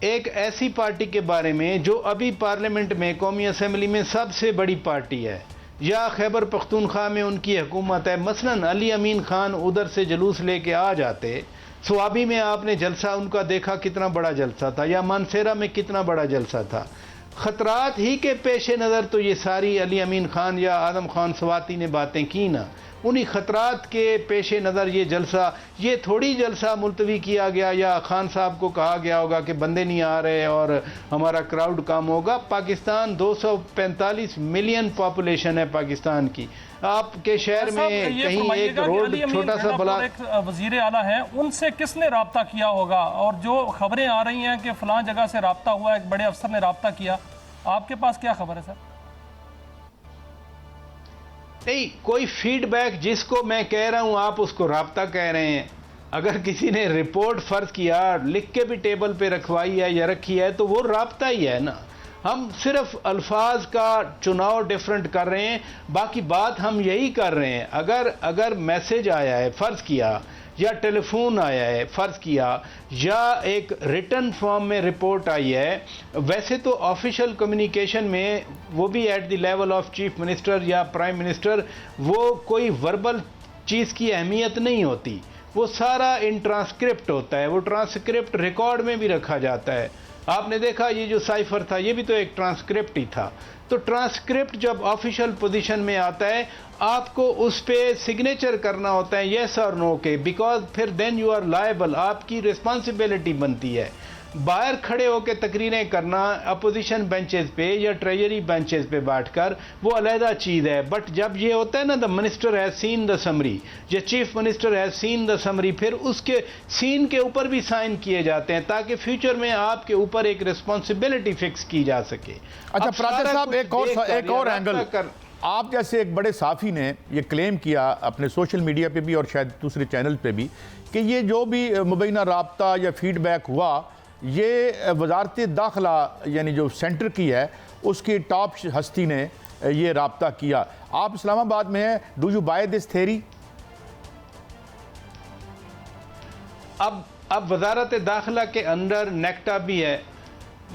एक ऐसी पार्टी के बारे में जो अभी पार्लियामेंट में, कौमी असम्बली में सबसे बड़ी पार्टी है, या खैबर पख्तूनख्वा में उनकी हुकूमत है। मसलन अली अमीन खान उधर से जुलूस लेके आ जाते, स्वाबी में आपने जलसा उनका देखा, कितना बड़ा जलसा था, या मानसेरा में कितना बड़ा जलसा था। खतरात ही के पेश नज़र तो ये सारी अली अमीन खान या आदम खान स्वाति ने बातें की ना। उन्हीं ख़तरात के पेश नज़र ये जलसा, ये थोड़ी जलसा मुलतवी किया गया या खान साहब को कहा गया होगा कि बंदे नहीं आ रहे और हमारा क्राउड कम होगा। पाकिस्तान 245 मिलियन पॉपुलेशन है पाकिस्तान की। आपके शहर में कहीं एक रोड छोटा सा बला, वजीर आला है, उनसे किसने राब्ता किया होगा? और जो खबरें आ रही हैं कि फलां जगह से राब्ता हुआ, एक बड़े अफसर ने राब्ता किया, आपके पास क्या खबर है सर? नहीं, कोई फीडबैक जिसको मैं कह रहा हूं आप उसको राब्ता कह रहे हैं। अगर किसी ने रिपोर्ट फर्ज किया, लिख के भी टेबल पे रखवाई है या रखी है, तो वो राब्ता ही है ना। हम सिर्फ अल्फाज का चुनाव डिफरेंट कर रहे हैं, बाकी बात हम यही कर रहे हैं। अगर मैसेज आया है, फ़र्ज़ किया, या टेलीफोन आया है, फ़र्ज़ किया, या एक रिटन फॉर्म में रिपोर्ट आई है, वैसे तो ऑफिशियल कम्युनिकेशन में वो भी at the level of chief minister या प्राइम मिनिस्टर, वो कोई वर्बल चीज़ की अहमियत नहीं होती, वो सारा इन ट्रांसक्रिप्ट होता है। वो ट्रांसक्रिप्ट रिकॉर्ड में भी रखा जाता है। आपने देखा ये जो साइफर था, ये भी तो एक ट्रांसक्रिप्ट ही था। तो ट्रांसक्रिप्ट जब ऑफिशियल पोजीशन में आता है, आपको उस पे सिग्नेचर करना होता है येस और नो के, बिकॉज फिर देन यू आर लायबल, आपकी रिस्पॉन्सिबिलिटी बनती है। बाहर खड़े होकर तकरीरें करना अपोजिशन बेंचेस पे या ट्रेजरी बेंचेस पे बैठकर, वो अलहदा चीज़ है। बट जब ये होता है ना, the minister has seen the summary, या chief minister has seen the summary, फिर उसके सीन के ऊपर भी साइन किए जाते हैं ताकि फ्यूचर में आपके ऊपर एक रिस्पॉन्सिबिलिटी फिक्स की जा सके। अच्छा प्राचा साहब, एक और एंगल, आप जैसे एक बड़े साफ़ी ने ये क्लेम किया अपने सोशल मीडिया पे भी और शायद दूसरे चैनल पे भी कि ये जो भी मुबैना राब्ता या फीडबैक हुआ, ये वजारत दाखिला यानी जो सेंटर की है उसकी टॉप हस्ती ने ये राब्ता किया। आप इस्लामाबाद में हैं, do you buy this theory? अब वजारत दाखिला के अंडर नेक्टा भी है,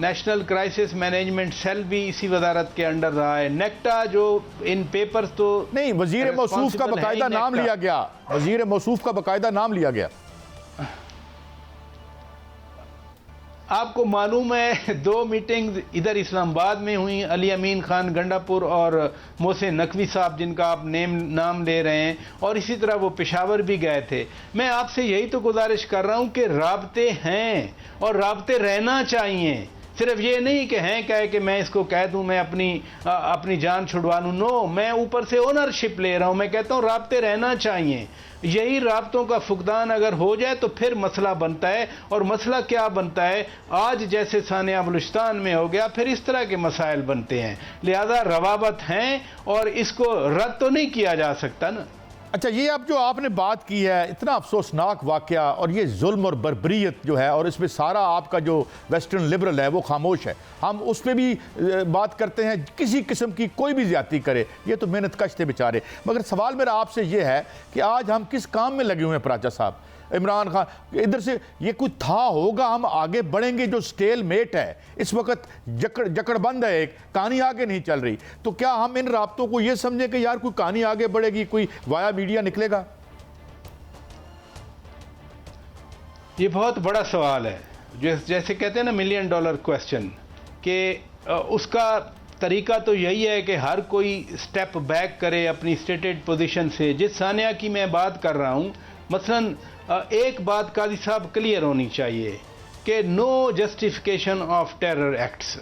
नेशनल क्राइसिस मैनेजमेंट सेल भी इसी वजारत के अंडर रहा है। नेक्टा जो इन पेपर्स तो नहीं, वजीर मौसूफ का बाकायदा नाम लिया गया, वजीर मौसूफ का बाकायदा नाम लिया गया। आपको मालूम है 2 मीटिंग्स इधर इस्लामाबाद में हुई, अली अमीन खान गंडापुर और मोहसिन नकवी साहब जिनका आप नाम ले रहे हैं, और इसी तरह वो पेशावर भी गए थे। मैं आपसे यही तो गुजारिश कर रहा हूं कि राब्ते हैं और राब्ते रहना चाहिए। सिर्फ ये नहीं कि हैं कहे कि मैं इसको कह दूं मैं अपनी जान छुड़वा लूं। नो, मैं ऊपर से ओनरशिप ले रहा हूं। मैं कहता हूं राब्ते रहना चाहिए। यही राब्तों का फुकदान अगर हो जाए तो फिर मसला बनता है। और मसला क्या बनता है? आज जैसे सानिया बलूचिस्तान में हो गया, फिर इस तरह के मसाइल बनते हैं। लिहाजा रवाबत हैं और इसको रद्द तो नहीं किया जा सकता ना। अच्छा, ये अब जो आपने बात की है, इतना अफसोसनाक वाकया और ये जुल्म और बर्बरियत जो है, और इसमें सारा आपका जो वेस्टर्न लिबरल है वो खामोश है। हम उस पर भी बात करते हैं, किसी किस्म की कोई भी ज्यादती करे, ये तो मेहनत कश थे बेचारे। मगर सवाल मेरा आपसे ये है कि आज हम किस काम में लगे हुए हैं प्राचा साहब? इमरान खान इधर से ये कुछ था होगा, हम आगे बढ़ेंगे। जो स्टेल मेट है इस वक्त, जकड़ बंद है, एक कहानी आगे नहीं चल रही। तो क्या हम इन राब्तों को ये समझे कि यार कोई कहानी आगे बढ़ेगी, कोई वाया मीडिया निकलेगा? ये बहुत बड़ा सवाल है, जैसे कहते हैं ना $1 मिलियन क्वेश्चन, कि उसका तरीका तो यही है कि हर कोई स्टेप बैक करे अपनी स्टेटेड पोजीशन से। जिस सानिया की मैं बात कर रहा हूँ, मसलन एक बात काजी साहब क्लियर होनी चाहिए कि no justification of terror acts.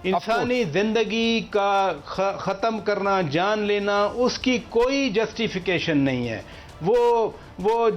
इंसानी जिंदगी का ख़त्म करना, जान लेना, उसकी कोई जस्टिफिकेशन नहीं है। वो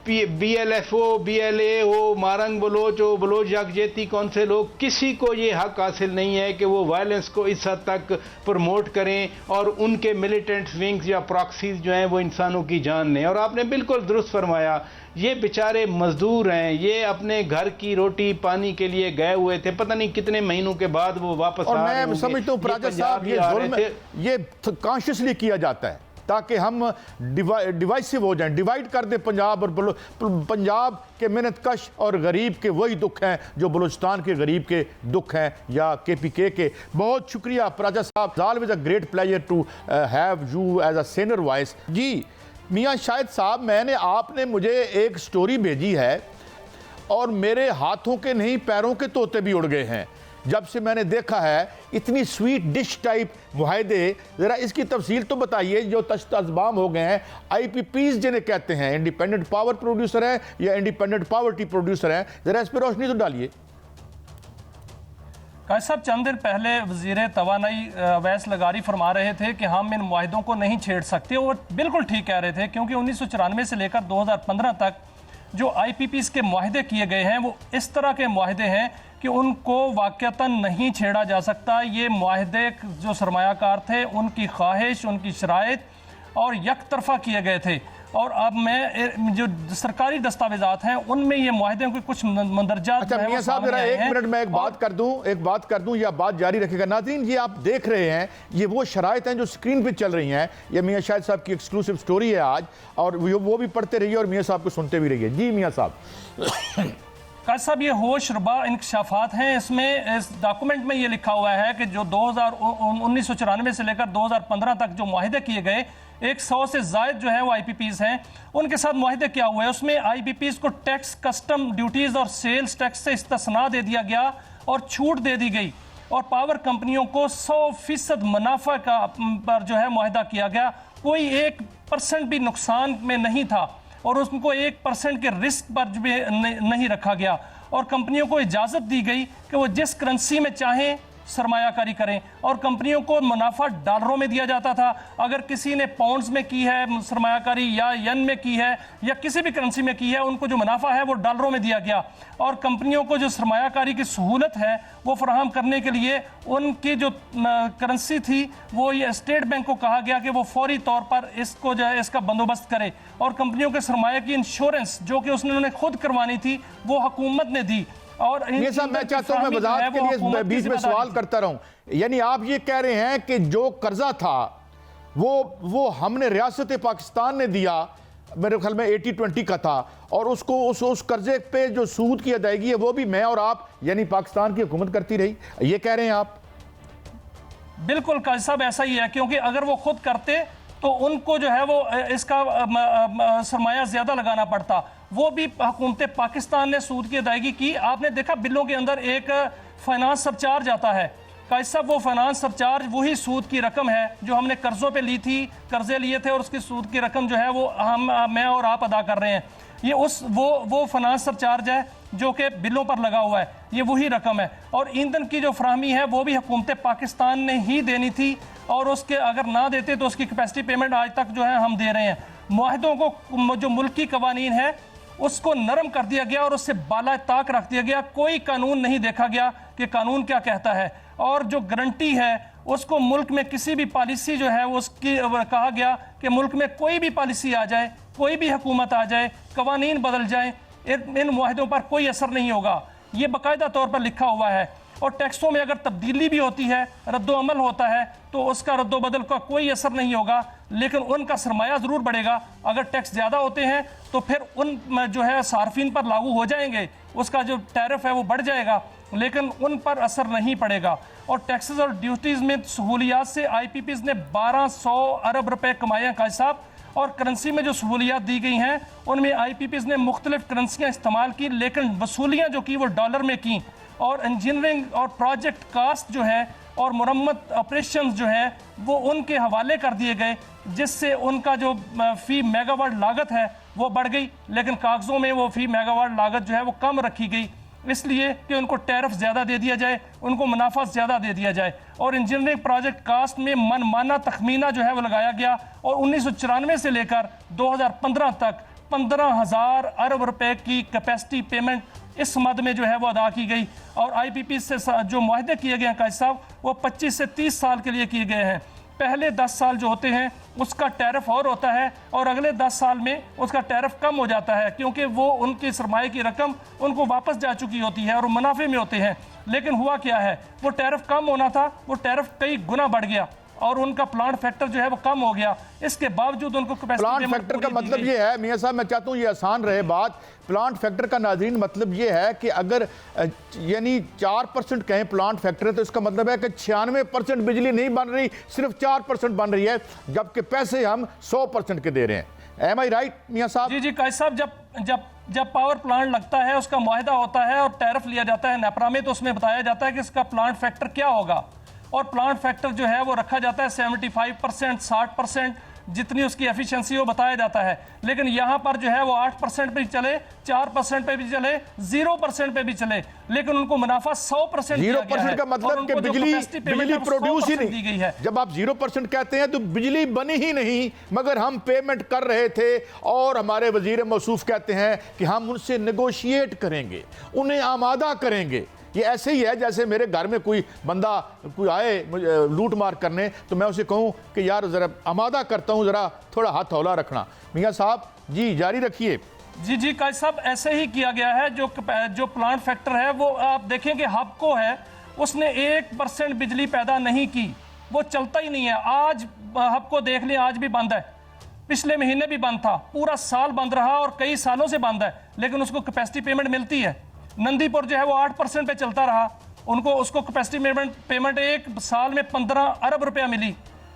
BLFO, BLA हो, मारंग बलोच हो, बलोच यकजहती कौंसिल हो, किसी को ये हक हासिल नहीं है कि वो वायलेंस को इस हद तक प्रमोट करें और उनके मिलिटेंट विंग्स या प्रॉक्सीज जो हैं वो इंसानों की जान लें। और आपने बिल्कुल दुरुस्त फरमाया, ये बेचारे मजदूर हैं, ये अपने घर की रोटी पानी के लिए गए हुए थे, पता नहीं कितने महीनों के बाद वो वापस और मैं समझता हूँ प्राचा साहब, ये कॉन्शियसली किया जाता है ताकि हम डिवाइसिव हो जाएं, डिवाइड कर दें पंजाब और पंजाब के मेहनत कश और गरीब के वही दुख हैं जो बलूचिस्तान के गरीब के दुख हैं या KPK के। बहुत शुक्रिया प्राचा साहब, always a great pleasure to have you as a senior voice. जी मियाँ शाहिद साहब, आपने मुझे एक स्टोरी भेजी है और मेरे हाथों के नहीं पैरों के तोते भी उड़ गए हैं जब से मैंने देखा है, इतनी स्वीट डिश टाइप मुआहदे, ज़रा इसकी तफसील तो बताइए। जो तश्त-अज़बाम हो गए हैं, IPPs जिन्हें कहते हैं, इंडिपेंडेंट पावर प्रोड्यूसर है या इंडिपेंडेंट पावर्टी प्रोड्यूसर है, ज़रा इस पर रोशनी तो डालिए। काजी साहब, चंद दिन पहले वज़ीर तवानाई अवैस लगारी फरमा रहे थे कि हम इन मुआहिदों को नहीं छेड़ सकते, और बिल्कुल ठीक कह रहे थे, क्योंकि 1994 से लेकर 2015 तक जो IPPs के मुआहिदे किए गए हैं वो इस तरह के मुआहिदे हैं कि उनको वाक़तन नहीं छेड़ा जा सकता। ये मुआहिदे जो सरमायाकार थे, उनकी ख्वाहिश, उनकी शराइत और यक तरफा किए गए थे। और अब मैं जो सरकारी दस्तावेजात हैं उनमें ये मुआहिदे के कुछ मंदरजात। अच्छा मियां साहब, जरा एक मिनट में एक बात कर दूं या बात जारी रखेगा। नाज़रीन, ये आप देख रहे हैं, ये वो शराइत हैं जो स्क्रीन पे चल रही हैं। ये मियां शाहिद साहब की एक्सक्लूसिव स्टोरी है आज, और वो भी पढ़ते रहिए और मियां साहब को सुनते भी रहिए। जी मियां साहब। काजी साहब, ये होशरुबा इंकशाफात हैं। इसमें इस डॉक्यूमेंट में ये लिखा हुआ है कि जो 1994 से लेकर 2015 तक जो मुआहिदे किए गए, 100 से ज़ायद जो है वो IPPs हैं, उनके साथ मुआहिदे क्या हुए। उसमें IPPs को टैक्स, कस्टम ड्यूटीज़ और सेल्स टैक्स से इस्तिस्ना दे दिया गया और छूट दे दी गई, और पावर कंपनियों को 100% मुनाफा का पर जो है मुआहिदा किया गया। कोई 1% भी नुकसान में नहीं था, और उनको 1% के रिस्क पर भी नहीं रखा गया, और कंपनियों को इजाज़त दी गई कि वो जिस करेंसी में चाहें सरमायाकारी करें, और कंपनियों को मुनाफा डॉलरों में दिया जाता था। अगर किसी ने पाउंड्स में की है सरमायाकारी या येन में की है या किसी भी करेंसी में की है, उनको जो मुनाफा है वो डॉलरों में दिया गया। और कंपनियों को जो सरमायाकारी की सहूलत है वो फराहम करने के लिए उनकी जो करेंसी थी वो ये स्टेट बैंक को कहा गया कि वो फौरी तौर पर इसको जो है इसका बंदोबस्त करे, और कंपनियों के सरमाया की इंश्योरेंस जो कि उन्होंने खुद करवानी थी वो हुकूमत ने दी। और ये सब मैं चाहता हूं, मैं वजाहत के लिए बीच में सवाल करता रहूं। यानी आप ये कह रहे हैं कि जो कर्जा था वो हमने रियासत पाकिस्तान ने दिया, मेरे ख्याल में 80-20 का था, और उसको उस कर्जे पे जो सूद की अदायगी है वो भी मैं और आप यानी पाकिस्तान की हुकूमत करती रही, ये कह रहे हैं आप? बिल्कुल काजी साहब, ऐसा ही है, क्योंकि अगर वो खुद करते तो उनको जो है वो इसका सरमाया ज्यादा लगाना पड़ता। वो भी हुकूमत पाकिस्तान ने सूद की अदायगी की। आपने देखा बिलों के अंदर एक फाइनेंस सबचार्ज आता है। काजी साहब, वो फाइनेंस सबचार्ज वही सूद की रकम है जो हमने कर्जों पे ली थी, कर्जे लिए थे, और उसकी सूद की रकम जो है वो मैं और आप अदा कर रहे हैं। ये वो फाइनेंस सबचार्ज है जो कि बिलों पर लगा हुआ है, ये वही रकम है। और ईंधन की जो फराहमी है वो भी हुकूमत पाकिस्तान ने ही देनी थी, और उसके अगर ना देते तो उसकी कैपेसिटी पेमेंट आज तक जो है हम दे रहे हैं। मुआहिदों को जो मुल्की कवानीन है उसको नरम कर दिया गया और उससे बाला ताक रख दिया गया। कोई कानून नहीं देखा गया कि कानून क्या कहता है, और जो गारंटी है उसको मुल्क में किसी भी पॉलिसी जो है उसकी कहा गया कि मुल्क में कोई भी पॉलिसी आ जाए, कोई भी हुकूमत आ जाए, कवानीन बदल जाए, इन मुआहिदों पर कोई असर नहीं होगा। ये बाकायदा तौर पर लिखा हुआ है। और टैक्सों में अगर तब्दीली भी होती है, रद्दोअमल होता है, तो उसका रद्दोबदल का कोई असर नहीं होगा, लेकिन उनका सरमाया ज़रूर बढ़ेगा। अगर टैक्स ज़्यादा होते हैं तो फिर उन जो है सार्फिन पर लागू हो जाएंगे, उसका जो टैरिफ है वो बढ़ जाएगा, लेकिन उन पर असर नहीं पड़ेगा। और टैक्सेस और ड्यूटीज़ में सहूलियात से IPPs ने 1200 अरब रुपए कमाए हैं काजी साहब। और करेंसी में जो सहूलियात दी गई हैं उनमें IPPs ने मुख्तलिफ करेंसियाँ इस्तेमाल की, लेकिन वसूलियाँ जो की वो डॉलर में की। और इंजीनियरिंग और प्रोजेक्ट कास्ट जो है और मुरम्मत ऑपरेशंस जो है वो उनके हवाले कर दिए गए, जिससे उनका जो फी मेगावाट लागत है वो बढ़ गई, लेकिन कागज़ों में वो फी मेगावाट लागत जो है वो कम रखी गई, इसलिए कि उनको टैरिफ ज़्यादा दे दिया जाए, उनको मुनाफा ज़्यादा दे दिया जाए। और इंजीनियरिंग प्रोजेक्ट कास्ट में मनमाना तखमीना जो है वो लगाया गया, और 1994 से लेकर 2015 तक 15,000 अरब रुपए की कैपेसिटी पेमेंट इस मद में जो है वो अदा की गई। और IPP से जो मुआहदे किए गए हैं काजी साहब वो 25 से 30 साल के लिए किए गए हैं। पहले 10 साल जो होते हैं उसका टैरिफ और होता है, और अगले 10 साल में उसका टैरिफ कम हो जाता है, क्योंकि वो उनकी सरमाए की रकम उनको वापस जा चुकी होती है और मुनाफे में होते हैं। लेकिन हुआ क्या है, वो टैरिफ कम होना था, वो टैरिफ कई गुना बढ़ गया और उनका प्लांट फैक्टर जो है वो कम हो गया। इसके बावजूद उनको प्लांट फैक्टर का मतलब ये है, मियां साहब मैं चाहता हूं ये आसान रहे बात। प्लांट फैक्टर का नाज़रीन मतलब ये है कि अगर यानी 4% कहें प्लांट फैक्टर है, तो इसका मतलब है कि 96% बिजली नहीं बन रही, सिर्फ 4% बन रही है, जबकि पैसे हम 100% के दे रहे हैं। एम आई राइट मियां साहब? जी जी कायद साहब, जब पावर प्लांट लगता है, उसका मुआहदा होता है और टैरिफ लिया जाता है नेपरा में, तो उसमें बताया जाता है कि इसका प्लांट फैक्टर क्या होगा, और प्लांट फैक्टर जो है वो रखा जाता है 75%, 60%, जितनी उसकी एफिशिएंसी वो बताया जाता है। लेकिन यहाँ पर जो है वो 8% पे भी चले, 4% पे भी चले, 0% पे भी चले, लेकिन उनको मुनाफा 100% 0% का मतलब कि बिजली प्रोड्यूस ही नहीं गई है। जब आप 0% कहते हैं तो बिजली बनी ही नहीं, मगर हम पेमेंट कर रहे थे, और हमारे वजीर मौसूफ कहते हैं कि हम उनसे नेगोशिएट करेंगे, उन्हें आमादा करेंगे। ये ऐसे ही है जैसे मेरे घर में कोई बंदा कोई आए लूट मार करने, तो मैं उसे कहूं कि यार जरा आमादा करता हूं, जरा थोड़ा हाथ हौला रखना। मियां साहब जी जारी रखिए। जी जी कायद साहब, ऐसे ही किया गया है। जो प्लांट फैक्टर है वो आप देखें कि हबको है, उसने 1% बिजली पैदा नहीं की, वो चलता ही नहीं है। आज हबको देख लें, आज भी बंद है, पिछले महीने भी बंद था, पूरा साल बंद रहा और कई सालों से बंद है, लेकिन उसको कैपेसिटी पेमेंट मिलती है। नंदीपुर जो है वो 8% पे चलता रहा, उसको कैपेसिटी पेमेंट एक साल में 15 अरब रुपया मिली।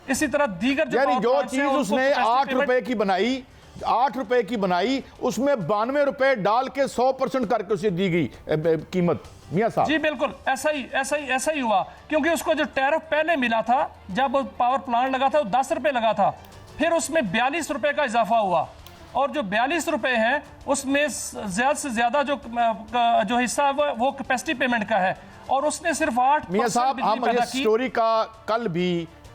इसी तरह दीगर जो चीज उसने 8 रुपए की बनाई, 8 रुपए की बनाई, उसमें 92 रुपए डाल के 100% करके उसे दी गई कीमत। मियां साहब जी बिल्कुल ऐसा ही हुआ, क्योंकि उसको जो टैरिफ पहले मिला था जब पावर प्लांट लगा था वो 10 रुपए लगा था, फिर उसमें 42 रुपए का इजाफा हुआ, और जो 42 रुपए हैं उसमें ज्यादा से ज्यादा जो हिस्सा है वो कैपेसिटी पेमेंट का है, और उसने सिर्फ 8%। मियां साहब हम इस स्टोरी का कल भी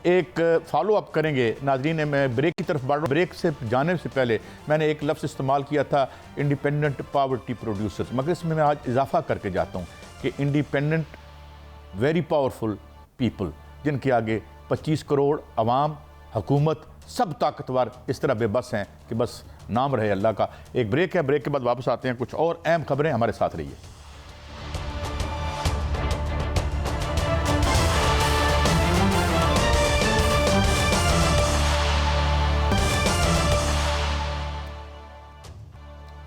एक फॉलो अप करेंगे। नाजरीन, मैं ब्रेक की तरफ बढ़ रहा हूं। ब्रेक से जाने से पहले मैंने एक लफ्ज़ इस्तेमाल किया था इंडिपेंडेंट पावर्टी प्रोड्यूसर्स, मगर इसमें मैं आज इजाफा करके जाता हूं कि इंडिपेंडेंट वेरी पावरफुल पीपल, जिनके आगे 25 करोड़ अवाम, हुकूमत, सब ताकतवर इस तरह बेबस हैं कि बस नाम रहे अल्लाह का। एक ब्रेक है, ब्रेक के बाद वापस आते हैं, कुछ और अहम खबरें, हमारे साथ रहिए।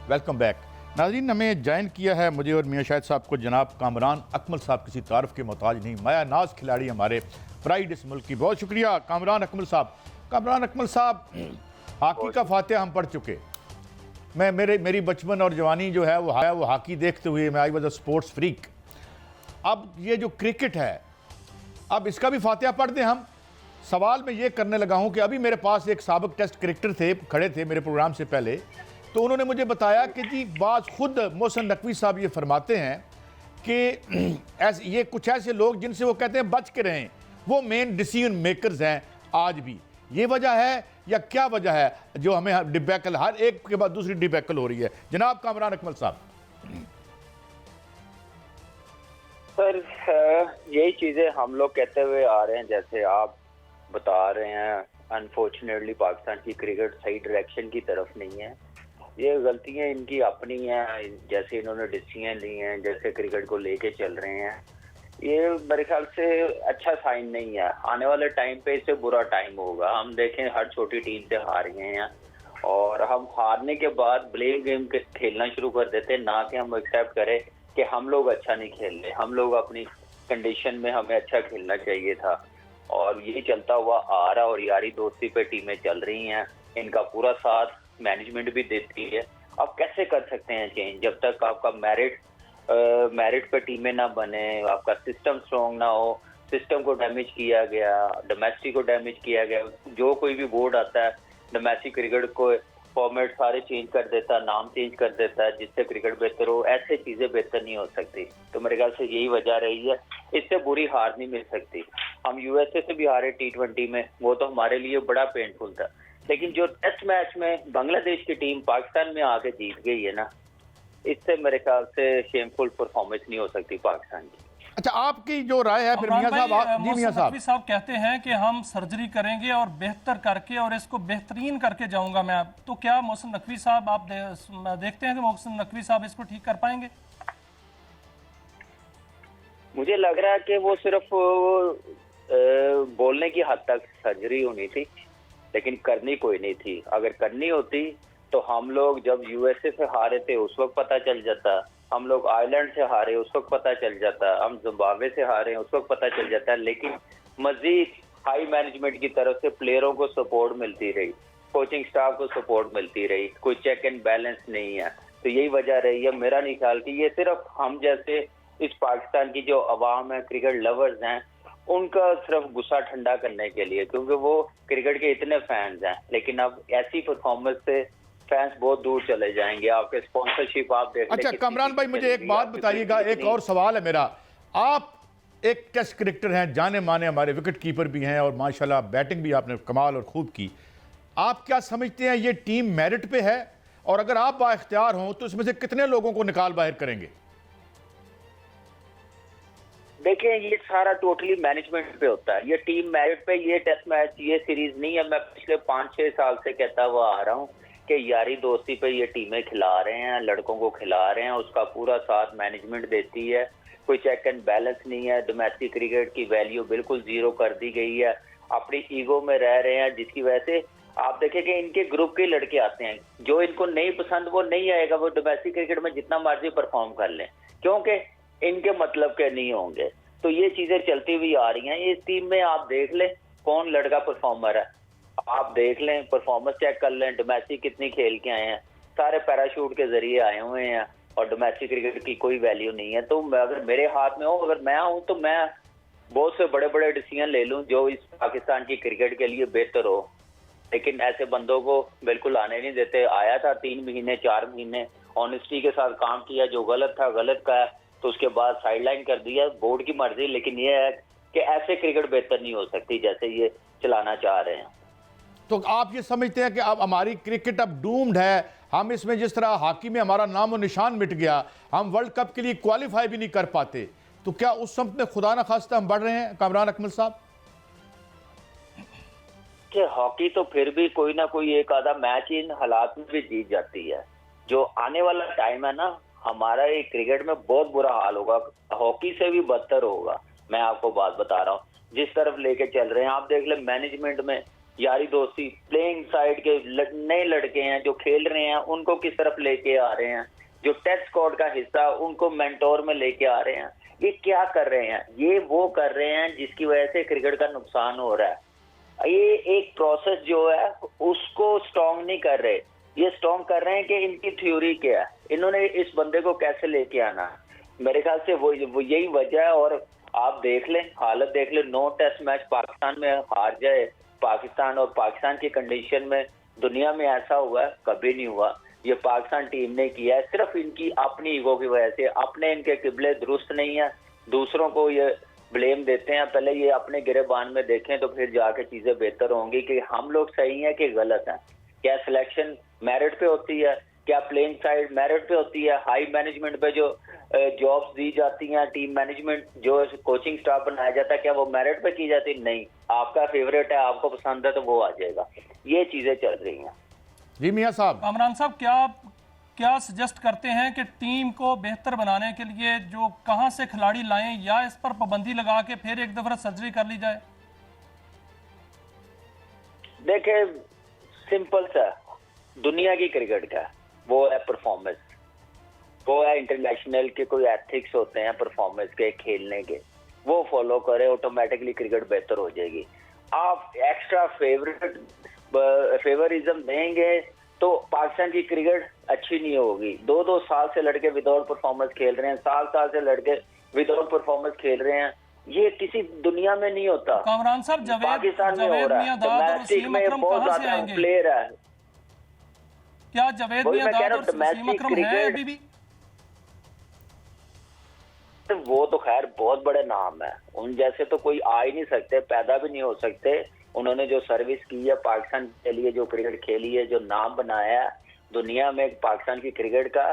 Welcome back. नाज़रीन, हमें ज्वाइन किया है मुझे और मियां शाहिद साहब को जनाब कामरान अकमल साहब, किसी तारफ़ के मोहताज नहीं, माया नाज खिलाड़ी, हमारे प्राइड इस मुल्क की। बहुत शुक्रिया कामरान अकमल साहब। कामरान अकमल साहब, हॉकी का फातिहा हम पढ़ चुके। मेरी बचपन और जवानी जो है वो हॉकी देखते हुए, मैं I was a sports freak. अब ये जो क्रिकेट है, अब इसका भी फातिहा पढ़ दें हम। सवाल मैं ये करने लगा हूँ कि अभी मेरे पास एक साबिक टेस्ट क्रिकेटर थे, खड़े थे मेरे प्रोग्राम से पहले, तो उन्होंने मुझे बताया कि जी बात खुद मोहसिन नकवी साहब ये फरमाते हैं कि ये कुछ ऐसे लोग जिनसे वो कहते हैं बच के रहें, वो मेन डिसीजन मेकर्स हैं आज भी। ये वजह है या क्या वजह है जो हमें डिबैकल, हर एक के बाद दूसरी डिबैकल हो रही है? जनाब कामरान अकमल साहब। सर, यही चीज़ें हम लोग कहते हुए आ रहे हैं, जैसे आप बता रहे हैं। अनफॉर्चुनेटली पाकिस्तान की क्रिकेट सही डायरेक्शन की तरफ नहीं है। ये गलतियां इनकी अपनी हैं, जैसे इन्होंने डिसीजन ली हैं, जैसे क्रिकेट को लेके चल रहे हैं, ये मेरे ख्याल से अच्छा साइन नहीं है। आने वाले टाइम पे इससे बुरा टाइम होगा। हम देखें हर छोटी टीम से हार गए हैं, और हम हारने के बाद ब्लेम गेम खेलना शुरू कर देते हैं, ना कि हम एक्सेप्ट करें कि हम लोग अच्छा नहीं खेल रहे, हम लोग अपनी कंडीशन में हमें अच्छा खेलना चाहिए था। और ये चलता हुआ आ रहा, और यारी दोस्ती पे टीमें चल रही हैं, इनका पूरा साथ मैनेजमेंट भी देती है। आप कैसे कर सकते हैं चेंज जब तक आपका मेरिट पे टीमें ना बने, आपका सिस्टम स्ट्रॉन्ग ना हो। सिस्टम को डैमेज किया गया, डोमेस्टिक को डैमेज किया गया। जो कोई भी बोर्ड आता है डोमेस्टिक क्रिकेट को फॉर्मेट सारे चेंज कर देता है, नाम चेंज कर देता है, जिससे क्रिकेट बेहतर हो। ऐसे चीजें बेहतर नहीं हो सकती। तो मेरे ख्याल से यही वजह रही है, इससे बुरी हार नहीं मिल सकती। हम यूएसए से भी हारे T20 में, वो तो हमारे लिए बड़ा पेनफुल था, लेकिन जो टेस्ट मैच में बांग्लादेश की टीम पाकिस्तान में आके जीत गई है ना, इससे मेरे ख्याल से शेमफुल परफॉर्मेंस नहीं हो सकती पाकिस्तान की। अच्छा, आपकी जो राय है फिर मियां साहब, जी मियां साहब कहते हैं कि हम सर्जरी करेंगे और बेहतर करके और इसको बेहतरीन करके जाऊंगा मैं। तो क्या मोहसिन नकवी साहब आप देखते हैं कि मोहसिन नकवी साहब इसको ठीक कर पाएंगे? मुझे लग रहा है कि वो सिर्फ बोलने की हद तक सर्जरी होनी थी, लेकिन करनी कोई नहीं थी। अगर करनी होती तो हम लोग जब यूएसए से हारे थे उस वक्त पता चल जाता, हम लोग आयरलैंड से हारे उस वक्त पता चल जाता, हम जिम्बाब्वे से हारे उस वक्त पता चल जाता। लेकिन मजीद हाई मैनेजमेंट की तरफ से प्लेयरों को सपोर्ट मिलती रही, कोचिंग स्टाफ को सपोर्ट मिलती रही, कोई चेक एंड बैलेंस नहीं है। तो यही वजह रही है, मेरा नहीं ख्याल कि ये सिर्फ हम जैसे इस पाकिस्तान की जो अवाम है, क्रिकेट लवर्स हैं, उनका सिर्फ गुस्सा ठंडा करने के लिए, क्योंकि वो क्रिकेट के इतने फैंस हैं। लेकिन अब ऐसी परफॉर्मेंस से फैंस बहुत दूर चले जाएंगे। आपके स्पॉन्सरशिप आप देख लें। अच्छा कामरान भाई, मुझे एक बात बताइएगा, एक और सवाल है मेरा। आप एक टेस्ट क्रिकेटर हैं, जाने माने हमारे विकेट कीपर भी हैं, और माशाल्लाह बैटिंग भी आपने कमाल और खूब की। आप क्या समझते हैं, ये टीम मेरिट पे है? और अगर आप बाइख्तियार हों तो इसमें से कितने लोगों को निकाल बाहर करेंगे? देखें, ये सारा टोटली मैनेजमेंट पे होता है। ये टीम मेरिट पे, ये टेस्ट मैच, ये सीरीज नहीं है। मैं पिछले 5-6 साल से कहता हुआ आ रहा हूँ कि यारी दोस्ती पे ये टीमें खिला रहे हैं, लड़कों को खिला रहे हैं, उसका पूरा साथ मैनेजमेंट देती है। कोई चेक एंड बैलेंस नहीं है। डोमेस्टिक क्रिकेट की वैल्यू बिल्कुल जीरो कर दी गई है। अपनी ईगो में रह रहे हैं, जिसकी वजह से आप देखें कि इनके ग्रुप के लड़के आते हैं, जो इनको नहीं पसंद वो नहीं आएगा। वो डोमेस्टिक क्रिकेट में जितना मर्जी परफॉर्म कर लें, क्योंकि इनके मतलब के नहीं होंगे। तो ये चीजें चलती हुई आ रही हैं। इस टीम में आप देख लें कौन लड़का परफॉर्मर है, आप देख लें, परफॉर्मेंस चेक कर लें, डोमेस्टिक कितनी खेल के आए हैं, सारे पैराशूट के जरिए आए हुए हैं, और डोमेस्टिक क्रिकेट की कोई वैल्यू नहीं है। तो अगर मेरे हाथ में हो, अगर मैं हूं, तो मैं बहुत से बड़े बड़े डिसीजन ले लूं जो इस पाकिस्तान की क्रिकेट के लिए बेहतर हो। लेकिन ऐसे बंदों को बिल्कुल आने नहीं देते। आया था 3 महीने 4 महीने, ऑनेस्टी के साथ काम किया, जो गलत था गलत का है, तो उसके बाद साइडलाइन कर दिया। बोर्ड की मर्जी। लेकिन ये है कि ऐसे क्रिकेट बेहतर नहीं हो सकती जैसे ये चलाना चाह रहे हैं। तो आप ये समझते हैं कि अब हमारी क्रिकेट अब डूम्ड है? हम इसमें जिस तरह हॉकी में हमारा नाम और निशान मिट गया, हम वर्ल्ड कप के लिए क्वालिफाई भी नहीं कर पाते, तो क्या उस समत में खुदा न खास्ता हम बढ़ रहे हैं कामरान अकमल साहब? कि हॉकी तो फिर भी कोई ना कोई एक आधा मैच इन हालात में भी जीत जाती है। जो आने वाला टाइम है ना, हमारा ये क्रिकेट में बहुत बुरा हाल होगा, हॉकी से भी बदतर होगा। मैं आपको बात बता रहा हूँ, जिस तरफ लेके चल रहे हैं। आप देख ले मैनेजमेंट में यारी दोस्ती, प्लेइंग साइड के नए लड़के हैं जो खेल रहे हैं, उनको किस तरफ लेके आ रहे हैं। जो टेस्ट स्क्वाड का हिस्सा, उनको मेंटोर में लेके आ रहे हैं। ये क्या कर रहे हैं? ये वो कर रहे हैं जिसकी वजह से क्रिकेट का नुकसान हो रहा है। ये एक प्रोसेस जो है उसको स्ट्रॉन्ग नहीं कर रहे, ये स्ट्रॉन्ग कर रहे हैं कि इनकी थ्योरी क्या है, इन्होंने इस बंदे को कैसे लेके आना। मेरे ख्याल से वो यही वजह है। और आप देख लें, हालत देख लें, 9 टेस्ट मैच पाकिस्तान में हार जाए पाकिस्तान, और पाकिस्तान की कंडीशन में दुनिया में ऐसा हुआ है कभी नहीं हुआ। ये पाकिस्तान टीम ने किया है सिर्फ इनकी अपनी ईगो की वजह से। अपने इनके किबले दुरुस्त नहीं है, दूसरों को ये ब्लेम देते हैं। पहले ये अपने गिरेबान में देखें तो फिर जाके चीजें बेहतर होंगी कि हम लोग सही हैं कि गलत हैं। क्या सिलेक्शन मेरिट पे होती है? क्या प्लेइंग साइड मेरिट पे होती है? हाई मैनेजमेंट पे जो जॉब्स दी जाती हैं, टीम मैनेजमेंट जो कोचिंग स्टाफ बनाया जाता है, क्या वो मेरिट पे की जाती है? नहीं। आपका फेवरेट है, आपको पसंद है तो वो आ जाएगा। ये चीजें चल रही हैं। जी मियां साहब। कामरान साहब, क्या सजेस्ट करते हैं कि टीम को बेहतर बनाने के लिए जो कहां से खिलाड़ी लाएं, या इस पर पाबंदी लगा के फिर एक दफा सर्जरी कर ली जाए? देखे, सिंपल सा दुनिया की क्रिकेट का वो है परफॉर्मेंस, वो है इंटरनेशनल के कोई एथिक्स होते हैं परफॉर्मेंस के, खेलने के, वो फॉलो करे, ऑटोमेटिकली क्रिकेट बेहतर हो जाएगी। आप एक्स्ट्रा फेवरिज्म देंगे तो पाकिस्तान की क्रिकेट अच्छी नहीं होगी। 2-2 साल से लड़के विदाउट परफॉर्मेंस खेल रहे हैं, साल से लड़के विदाउट परफॉर्मेंस खेल रहे हैं। ये किसी दुनिया में नहीं होता। कामरान साहब, पाकिस्तान में हो रहा है। डोमेस्टिक में बहुत ज्यादा प्लेयर है। क्या जावेद मियांदाद और वसीम अकरम है अभी भी? वो तो खैर बहुत बड़े नाम है, उन जैसे तो कोई आ ही नहीं सकते, पैदा भी नहीं हो सकते। उन्होंने जो सर्विस की है पाकिस्तान के लिए, जो क्रिकेट खेली है, जो नाम बनाया है दुनिया में पाकिस्तान की क्रिकेट का,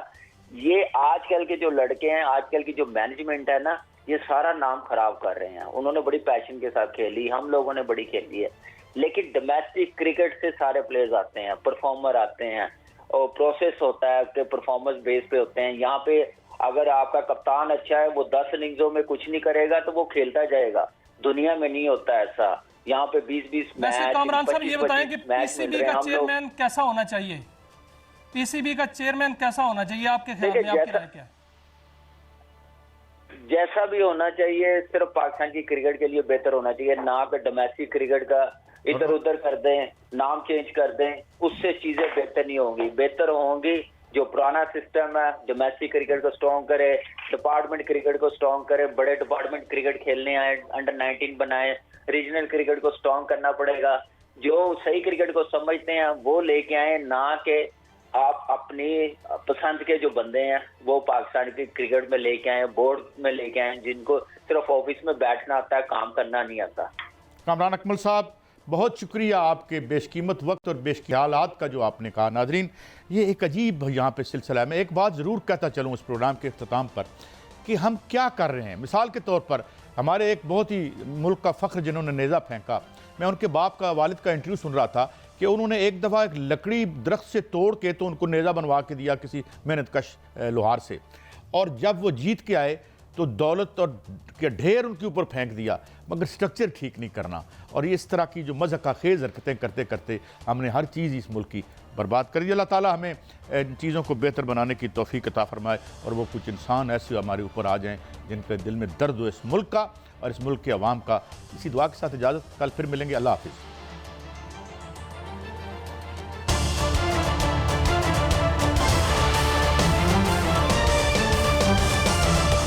ये आजकल के जो लड़के हैं, आजकल की जो मैनेजमेंट है ना, ये सारा नाम खराब कर रहे हैं। उन्होंने बड़ी पैशन के साथ खेली, हम लोगों ने बड़ी खेली है, लेकिन डोमेस्टिक क्रिकेट से सारे प्लेयर्स आते हैं, परफॉर्मर आते हैं, और प्रोसेस होता है कि परफॉर्मेंस बेस पे होते हैं। यहाँ पे अगर आपका कप्तान अच्छा है, वो 10 इनिंग्सों में कुछ नहीं करेगा तो वो खेलता जाएगा। दुनिया में नहीं होता ऐसा। यहाँ पे 20-20 मैच। कामरान साहब, ये बताएं कि पीसीबी का चेयरमैन कैसा होना चाहिए? पीसीबी का चेयरमैन कैसा होना चाहिए आपके ख्याल में? आपकी राय क्या है? जैसा भी होना चाहिए, सिर्फ पाकिस्तान की क्रिकेट के लिए बेहतर होना चाहिए, ना कि डोमेस्टिक क्रिकेट का इधर उधर कर दें, नाम चेंज कर दें, उससे चीजें बेहतर नहीं होंगी। बेहतर होंगी जो पुराना सिस्टम है, डोमेस्टिक क्रिकेट को स्ट्रॉन्ग करे, डिपार्टमेंट क्रिकेट को स्ट्रॉन्ग करे, बड़े डिपार्टमेंट क्रिकेट खेलने आए, अंडर 19 बनाए, रीजनल क्रिकेट को स्ट्रॉन्ग करना पड़ेगा। जो सही क्रिकेट को समझते हैं वो लेके आए, ना कि आप अपनी पसंद के जो बंदे हैं वो पाकिस्तान की क्रिकेट में लेके आए, बोर्ड में लेके आए, जिनको सिर्फ ऑफिस में बैठना आता है, काम करना नहीं आता। कामरान अकमल साहब, बहुत शुक्रिया आपके बेशकीमत वक्त और बेशख्यालात का जो आपने कहा। नाजरीन, ये एक अजीब यहाँ पे सिलसिला है। मैं एक बात ज़रूर कहता चलूँ इस प्रोग्राम के अख्ताम पर कि हम क्या कर रहे हैं। मिसाल के तौर पर हमारे एक बहुत ही मुल्क का फ़ख्र जिन्होंने नेज़ा फेंका, मैं उनके बाप का, वालिद का इंटरव्यू सुन रहा था कि उन्होंने एक दफ़ा एक लकड़ी दरख्त से तोड़ के तो उनको नेज़ा बनवा के दिया किसी मेहनतकश लोहार से, और जब वो जीत के आए तो दौलत और के ढेर उनके ऊपर फेंक दिया, मगर स्ट्रक्चर ठीक नहीं करना। और ये इस तरह की जो मज़हक़ा खेज़ हरकतें करते करते हमने हर चीज़ इस मुल्क की बर्बाद कर दी। अल्लाह ताला हमें इन चीज़ों को बेहतर बनाने की तौफ़ीक अता फ़रमाए और वो कुछ इंसान ऐसे हमारे ऊपर आ जाएँ जिनके दिल में दर्द हो इस मुल्क का और इस मुल्क के अवाम का। इसी दुआ के साथ इजाज़त, कल फिर मिलेंगे। अल्लाह हाफ़िज़।